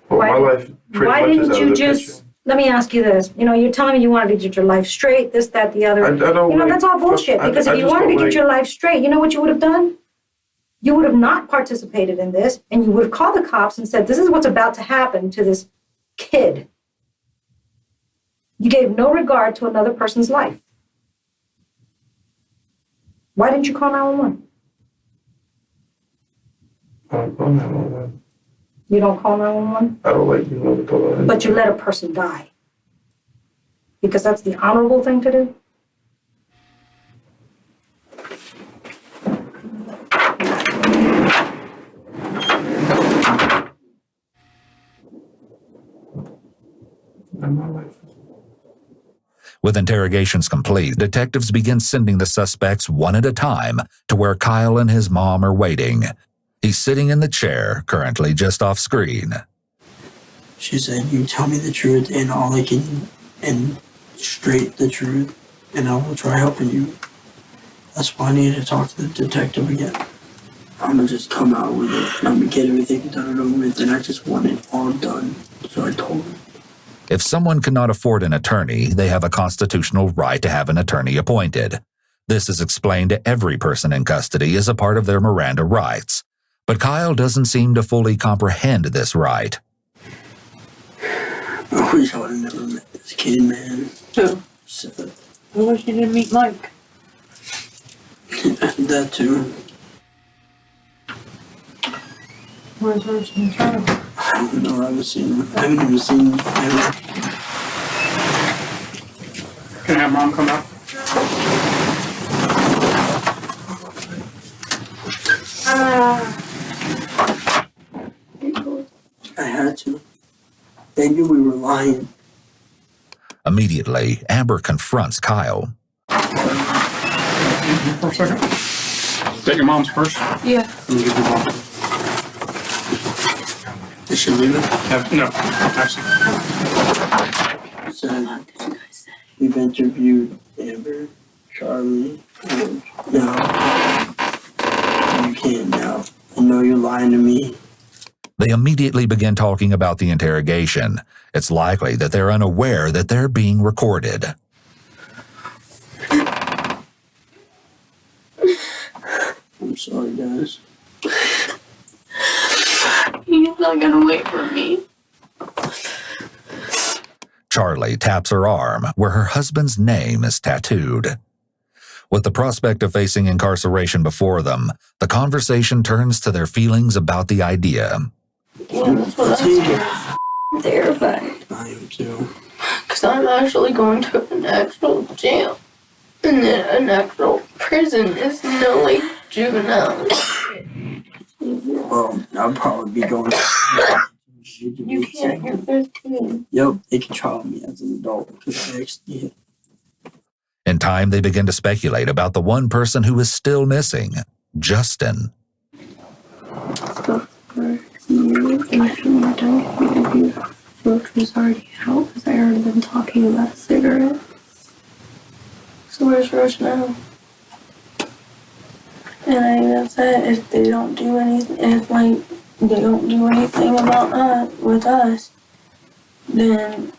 Well, Why- my life pretty Why much is didn't out you of the just, picture. let me ask you this, you're telling me you wanted to get your life straight, this, that, the other. I don't like, That's all bullshit, because if you wanted to get your life straight, you know what you would have done? You would have not participated in this, and you would have called the cops and said, this is what's about to happen to this kid. You gave no regard to another person's life. Why didn't you call 911? I don't have all that. You don't call 911, I don't like being able to lie. but you let a person die. Because that's the honorable thing to do. And my life is... With interrogations complete, detectives begin sending the suspects one at a time to where Kyle and his mom are waiting. He's sitting in the chair, currently just off screen. She said, you tell me the truth and all I can, and straight the truth, and I will try helping you. That's why I need to talk to the detective again. I'm gonna just come out with it, and I'm gonna get everything done and over with, and I just want it all done. So I told her. If someone cannot afford an attorney, they have a constitutional right to have an attorney appointed. This is explained to every person in custody as a part of their Miranda rights. But Kyle doesn't seem to fully comprehend this right. I wish I would have never met this kid, man. Who? So, I wish you didn't meet Mike. that too. Where's her child? I don't know. I haven't even seen him ever. Can I have mom come out? I had to. They knew we were lying. Immediately, Amber confronts Kyle. For a second. Is that your mom's purse? Yeah. Let me give your mom. Did she leave it? No, absolutely. Said, we've interviewed Amber, Charlie, and now you can't now. I know you're lying to me. They immediately begin talking about the interrogation. It's likely that they're unaware that they're being recorded. I'm sorry, guys. He's not gonna wait for me. Charlie taps her arm where her husband's name is tattooed. With the prospect of facing incarceration before them, the conversation turns to their feelings about the idea. Yeah, that's what I'm scared. I'm terrified. I am too. Because I'm actually going to an actual jail. And then an actual prison. It's no like juvenile. Well, I'll probably be going. You can't, you're 15. Yep, they can trial me as an adult because I actually. In time, they begin to speculate about the one person who is still missing, Justin. Roach was already out because I heard them talking about a cigarette. So where's Roach now? And I even said if they don't do anything, if like they don't do anything about us with us, then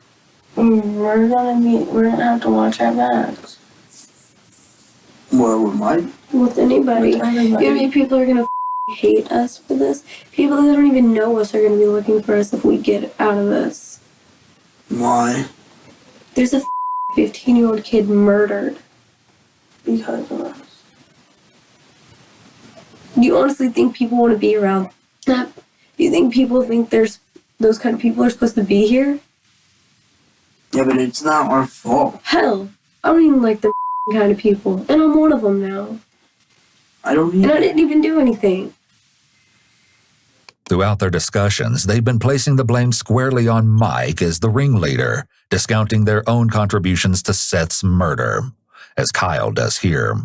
we're gonna have to watch our backs. What with Mike? With anybody. With everybody. Maybe people are gonna hate us for this. People that don't even know us are gonna be looking for us if we get out of this. Why? There's a 15-year-old kid murdered because of us. Do you honestly think people want to be around that? Do you think people think there's those kind of people are supposed to be here? Yeah, but it's not our fault. Hell, I don't even like the kind of people, and I'm one of them now. I don't And I even. didn't even do anything. Throughout their discussions, they've been placing the blame squarely on Mike as the ringleader, discounting their own contributions to Seth's murder, as Kyle does here.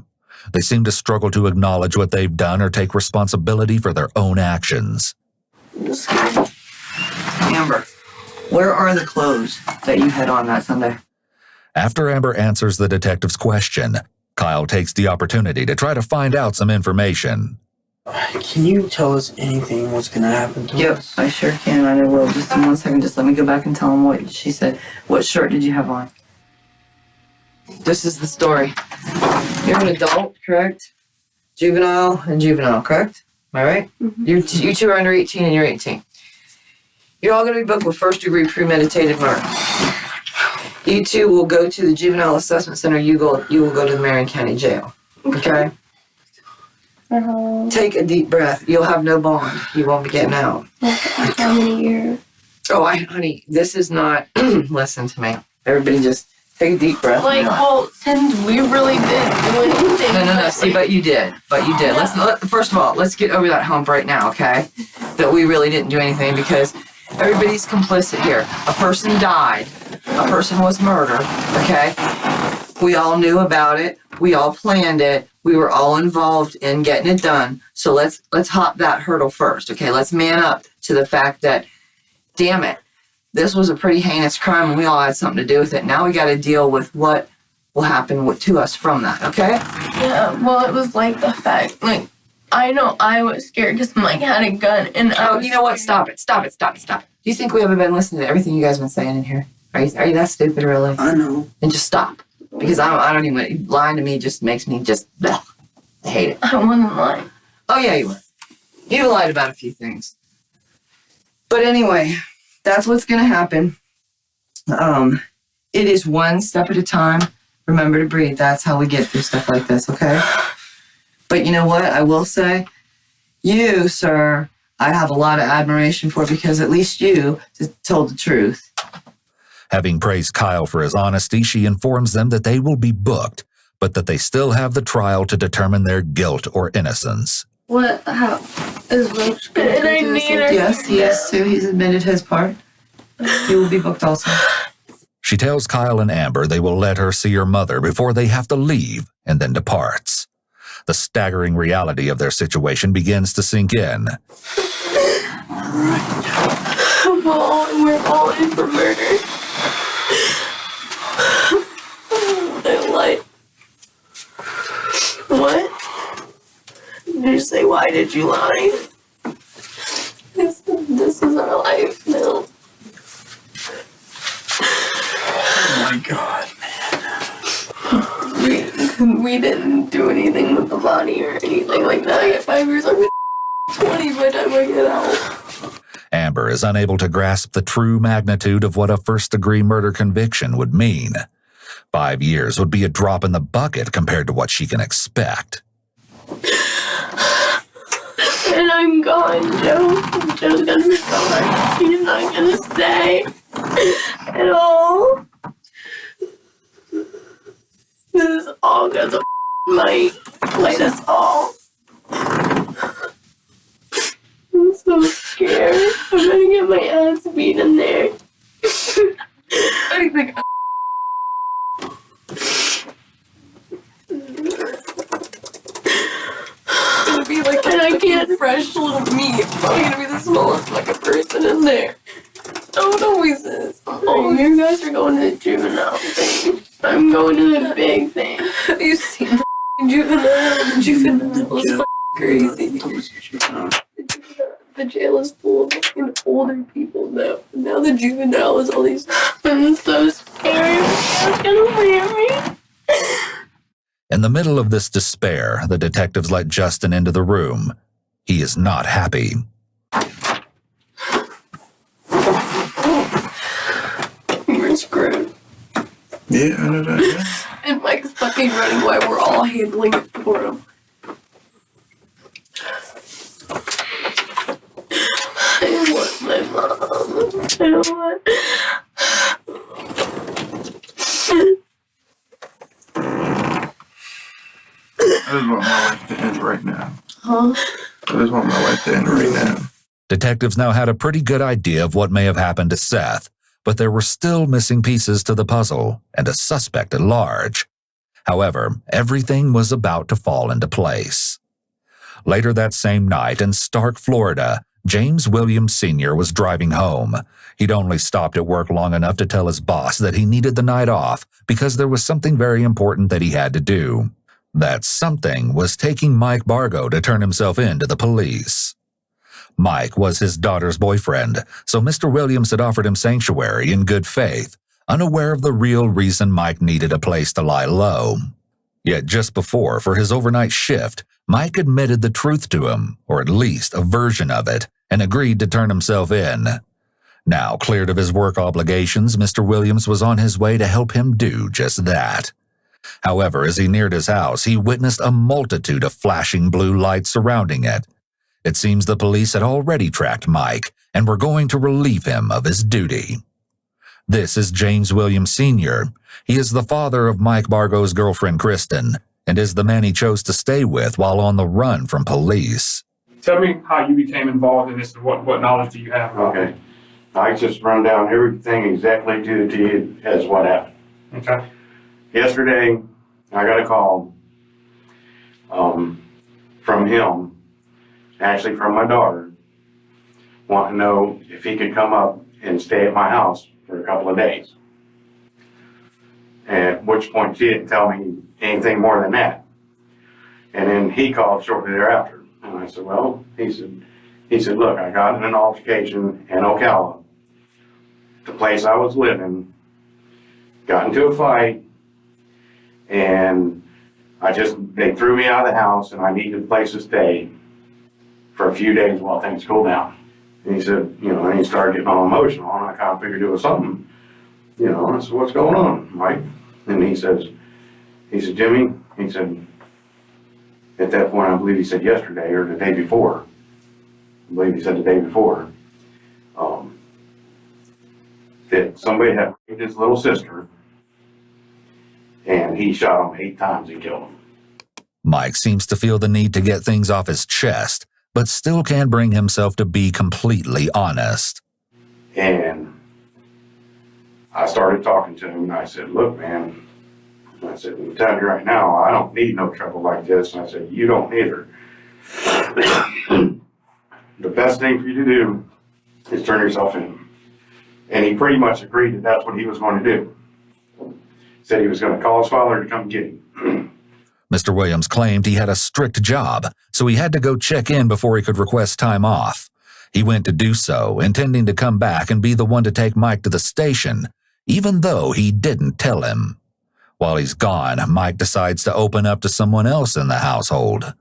They seem to struggle to acknowledge what they've done or take responsibility for their own actions. Amber, where are the clothes that you had on that Sunday? After Amber answers the detective's question, Kyle takes the opportunity to try to find out some information. Can you tell us anything what's gonna happen to us? I sure can, and I will. Just in 1 second, just let me go back and tell him what she said. What shirt did you have on? This is the story. You're an adult, correct? Juvenile and juvenile, correct? Am I right? Mhm. You two are under 18 and you're 18. You're all going to be booked with first-degree premeditated murder. You two will go to the juvenile assessment center. You will go to the Marion County Jail. Okay? Take a deep breath. You'll have no bond. You won't be getting out. How many years? Oh, honey, this is not. Listen to me. Everybody, just take a deep breath. Like, well, since we really didn't do anything. No. See, but you did. First of all, let's get over that hump right now, okay? That we really didn't do anything because everybody's complicit here. A person died. A person was murdered, okay? We all knew about it. We all planned it. We were all involved in getting it done. So let's hop that hurdle first, okay? Let's man up to the fact that, damn it, this was a pretty heinous crime and we all had something to do with it. Now we got to deal with what will happen to us from that, okay? Yeah, well, it was like the fact, like, I know I was scared because Mike had a gun and I was You know what? scared. Stop it. Do you think we haven't been listening to everything you guys have been saying in here? Are you that stupid, really? I know. And just stop. Because I don't even, lying to me just makes me just, ugh, I hate it. I wasn't lying. Oh, yeah, you were. You lied about a few things. But anyway, that's what's going to happen. It is one step at a time. Remember to breathe. That's how we get through stuff like this, okay? But you know what? I will say, you, sir, I have a lot of admiration for because at least you told the truth. Having praised Kyle for his honesty, she informs them that they will be booked, but that they still have the trial to determine their guilt or innocence. What? How? Is Roach gonna And go I through the need same her. thing? Yes, he is too. He's admitted his part. He will be booked also. She tells Kyle and Amber they will let her see her mother before they have to leave, and then departs. The staggering reality of their situation begins to sink in. Well, we're all in for murder. I lied. What? Did you say, why did you lie? This is our life now. Oh my God. We didn't do anything with the body or anything like that. I get 5 years, I'm 20 by the time I get out. Amber is unable to grasp the true magnitude of what a first-degree murder conviction would mean. 5 years would be a drop in the bucket compared to what she can expect. And I'm gone, Joe. Joe's gonna be gone. He's not gonna stay at all. This is all because of Mike. Played us all. I'm so scared. I'm gonna get my ass beat in there. I think it's gonna be like, and I can't fresh little meat. I'm probably gonna be the smallest fucking person in there. Don't always this. Oh, you guys are going to the juvenile thing. I'm going to the big thing. Have you seen the juvenile? The juvenile is crazy. The jail is full of fucking older people now. Now the juvenile is all these. I'm so scared. It's gonna leave me. In the middle of this despair, the detectives let Justin into the room. He is not happy. We're screwed. Yeah, I know that. Yeah. And Mike's fucking running while we're all handling it for him. I want my mom. I want. I just want my life to end right now. Huh? I just want my life to end right now. Detectives now had a pretty good idea of what may have happened to Seth, but there were still missing pieces to the puzzle and a suspect at large. However, everything was about to fall into place. Later that same night in Stark, Florida, James Williams Sr. was driving home. He'd only stopped at work long enough to tell his boss that he needed the night off because there was something very important that he had to do. That something was taking Mike Bargo to turn himself in to the police. Mike was his daughter's boyfriend, so Mr. Williams had offered him sanctuary in good faith, unaware of the real reason Mike needed a place to lie low. Yet just before, for his overnight shift, Mike admitted the truth to him, or at least a version of it, and agreed to turn himself in. Now cleared of his work obligations, Mr. Williams was on his way to help him do just that. However, as he neared his house, he witnessed a multitude of flashing blue lights surrounding it. It seems the police had already tracked Mike and were going to relieve him of his duty. This is James Williams Sr. He is the father of Mike Bargo's girlfriend, Kristen, and is the man he chose to stay with while on the run from police. Tell me how you became involved in this and what knowledge do you have? Okay. I just run down everything exactly to you as what happened. Okay. Yesterday, I got a call from him, actually from my daughter, wanting to know if he could come up and stay at my house for a couple of days. At which point she didn't tell me anything more than that. And then he called shortly thereafter. And I said, well, he said, look, I got in an altercation in Ocala, the place I was living, got into a fight, and they threw me out of the house and I needed a place to stay for a few days while things cool down. And he said, and he started getting all emotional, and I kind of figured it was something, and I said, what's going on, Mike? And he said, Jimmy, he said, at that point, I believe he said yesterday or the day before, I believe he said the day before, that somebody had raped his little sister, and he shot him 8 times and killed him. Mike seems to feel the need to get things off his chest, but still can't bring himself to be completely honest. And I started talking to him, and I said, look, man, I said, I'm telling you right now, I don't need no trouble like this. And I said, you don't either. The best thing for you to do is turn yourself in. And he pretty much agreed that that's what he was going to do. Said he was going to call his father to come get him. Mr. Williams claimed he had a strict job, so he had to go check in before he could request time off. He went to do so, intending to come back and be the one to take Mike to the station, even though he didn't tell him. While he's gone, Mike decides to open up to someone else in the household.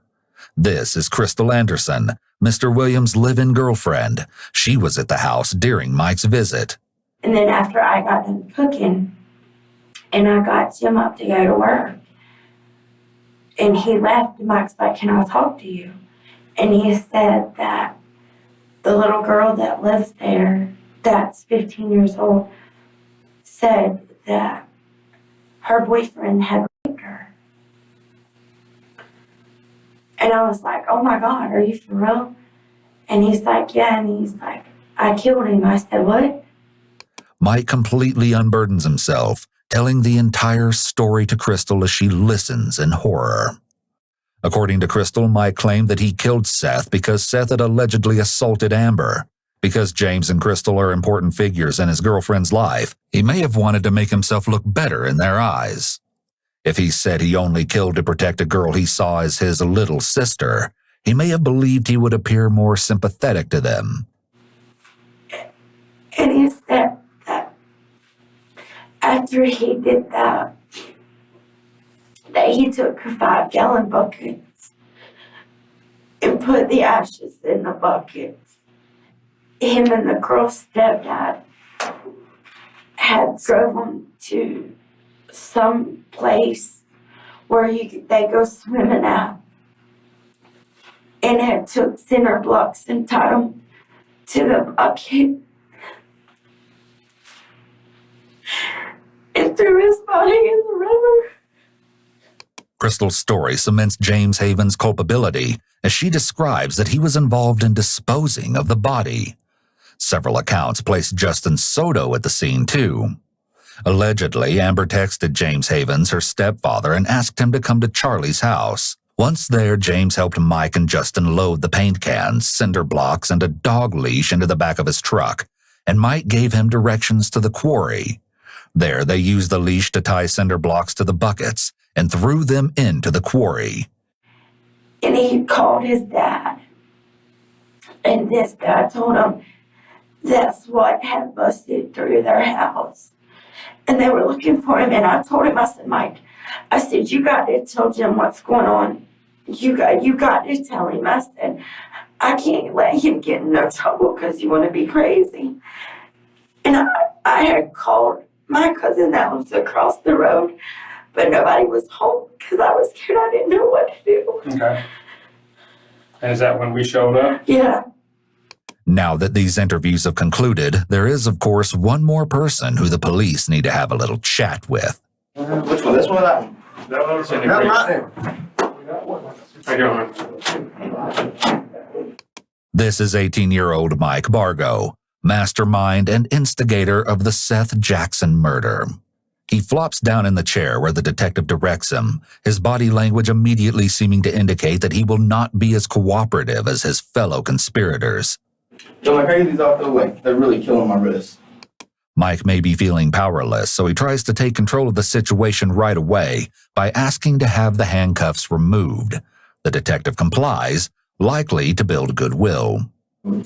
This is Crystal Anderson, Mr. Williams' live-in girlfriend. She was at the house during Mike's visit. And then after I got done cooking, and I got Jim up to go to work, and he left, and Mike's like, can I talk to you? And he said that the little girl that lives there, that's 15 years old, said that her boyfriend had raped her. And I was like, oh my God, are you for real? And he's like, yeah, and he's like, I killed him. I said, what? Mike completely unburdens himself, telling the entire story to Crystal as she listens in horror. According to Crystal, Mike claimed that he killed Seth because Seth had allegedly assaulted Amber. Because James and Crystal are important figures in his girlfriend's life, he may have wanted to make himself look better in their eyes. If he said he only killed to protect a girl he saw as his little sister, he may have believed he would appear more sympathetic to them. And he said that after he did that he took 5-gallon buckets and put the ashes in the buckets. Him and the girl's stepdad had drove them to some place where they go swimming at, and had took cinder blocks and tied them to the bucket and threw his body in the river. Crystal's story cements James Haven's culpability as she describes that he was involved in disposing of the body. Several accounts place Justin Soto at the scene, too. Allegedly, Amber texted James Havens, her stepfather, and asked him to come to Charlie's house. Once there, James helped Mike and Justin load the paint cans, cinder blocks, and a dog leash into the back of his truck, and Mike gave him directions to the quarry. There, they used the leash to tie cinder blocks to the buckets and threw them into the quarry. And he called his dad, and this dad told him that's what had busted through their house. And they were looking for him, and I told him, I said, Mike, I said, you got to tell Jim what's going on. You got to tell him. I said, I can't let him get in no trouble because you want to be crazy. And I had called my cousin that lives across the road, but nobody was home because I was scared. I didn't know what to do. Okay. And is that when we showed up? Yeah. Now that these interviews have concluded, there is, of course, one more person who the police need to have a little chat with. Which one? This one or that one? That was in That the This is 18-year-old Mike Bargo, mastermind and instigator of the Seth Jackson murder. He flops down in the chair where the detective directs him, his body language immediately seeming to indicate that he will not be as cooperative as his fellow conspirators. Yo, Mike, I get these off the way. They're really killing my wrist. Mike may be feeling powerless, so he tries to take control of the situation right away by asking to have the handcuffs removed. The detective complies, likely to build goodwill. I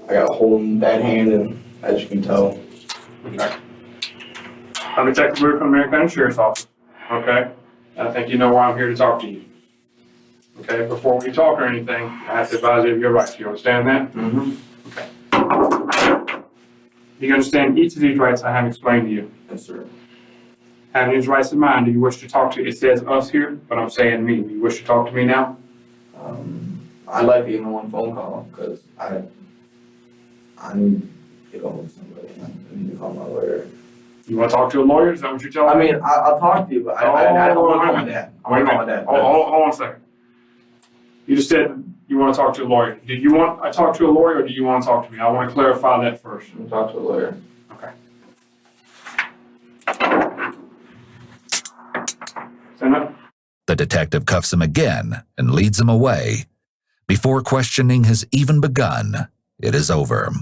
got a hole in that hand, and as you can tell. Okay. I'm Detective Luke from American County Sheriff's Office. Okay? And I think you know why I'm here to talk to you. Okay? Before we talk or anything, I have to advise you of your rights. You understand that? Mm-hmm. Do you understand each of these rights I have explained to you? Yes, sir. Having these rights in mind, do you wish to talk to, it says us here, but I'm saying me. Do you wish to talk to me now? I'd like to give him one phone call, because I need to get on with somebody. I need to call my lawyer. You want to talk to a lawyer? Is that what you're telling me? I mean, I'll talk to you, but I don't want to call my dad. I want to call my dad. Hold on a second. You just said you want to talk to a lawyer. Did you want I talk to a lawyer, or do you want to talk to me? I want to clarify that first. I'll talk to a lawyer. Okay. Stand up. The detective cuffs him again and leads him away. Before questioning has even begun, it is over.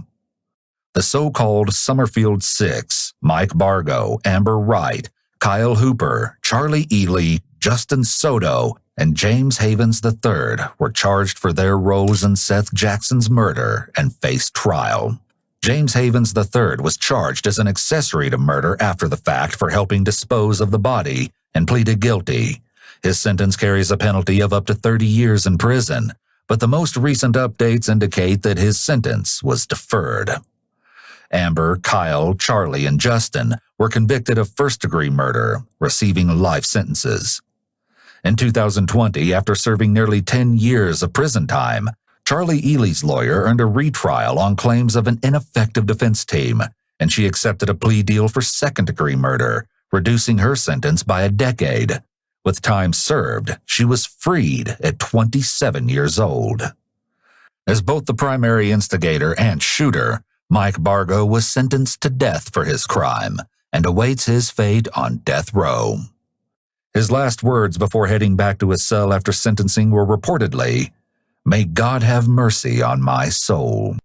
The so-called Summerfield Six, Mike Bargo, Amber Wright, Kyle Hooper, Charlie Ely, Justin Soto, and James Havens III were charged for their roles in Seth Jackson's murder and faced trial. James Havens III was charged as an accessory to murder after the fact for helping dispose of the body and pleaded guilty. His sentence carries a penalty of up to 30 years in prison, but the most recent updates indicate that his sentence was deferred. Amber, Kyle, Charlie, and Justin were convicted of first-degree murder, receiving life sentences. In 2020, after serving nearly 10 years of prison time, Charlie Ely's lawyer earned a retrial on claims of an ineffective defense team, and she accepted a plea deal for second-degree murder, reducing her sentence by a decade. With time served, she was freed at 27 years old. As both the primary instigator and shooter, Mike Bargo was sentenced to death for his crime and awaits his fate on death row. His last words before heading back to his cell after sentencing were reportedly, "May God have mercy on my soul."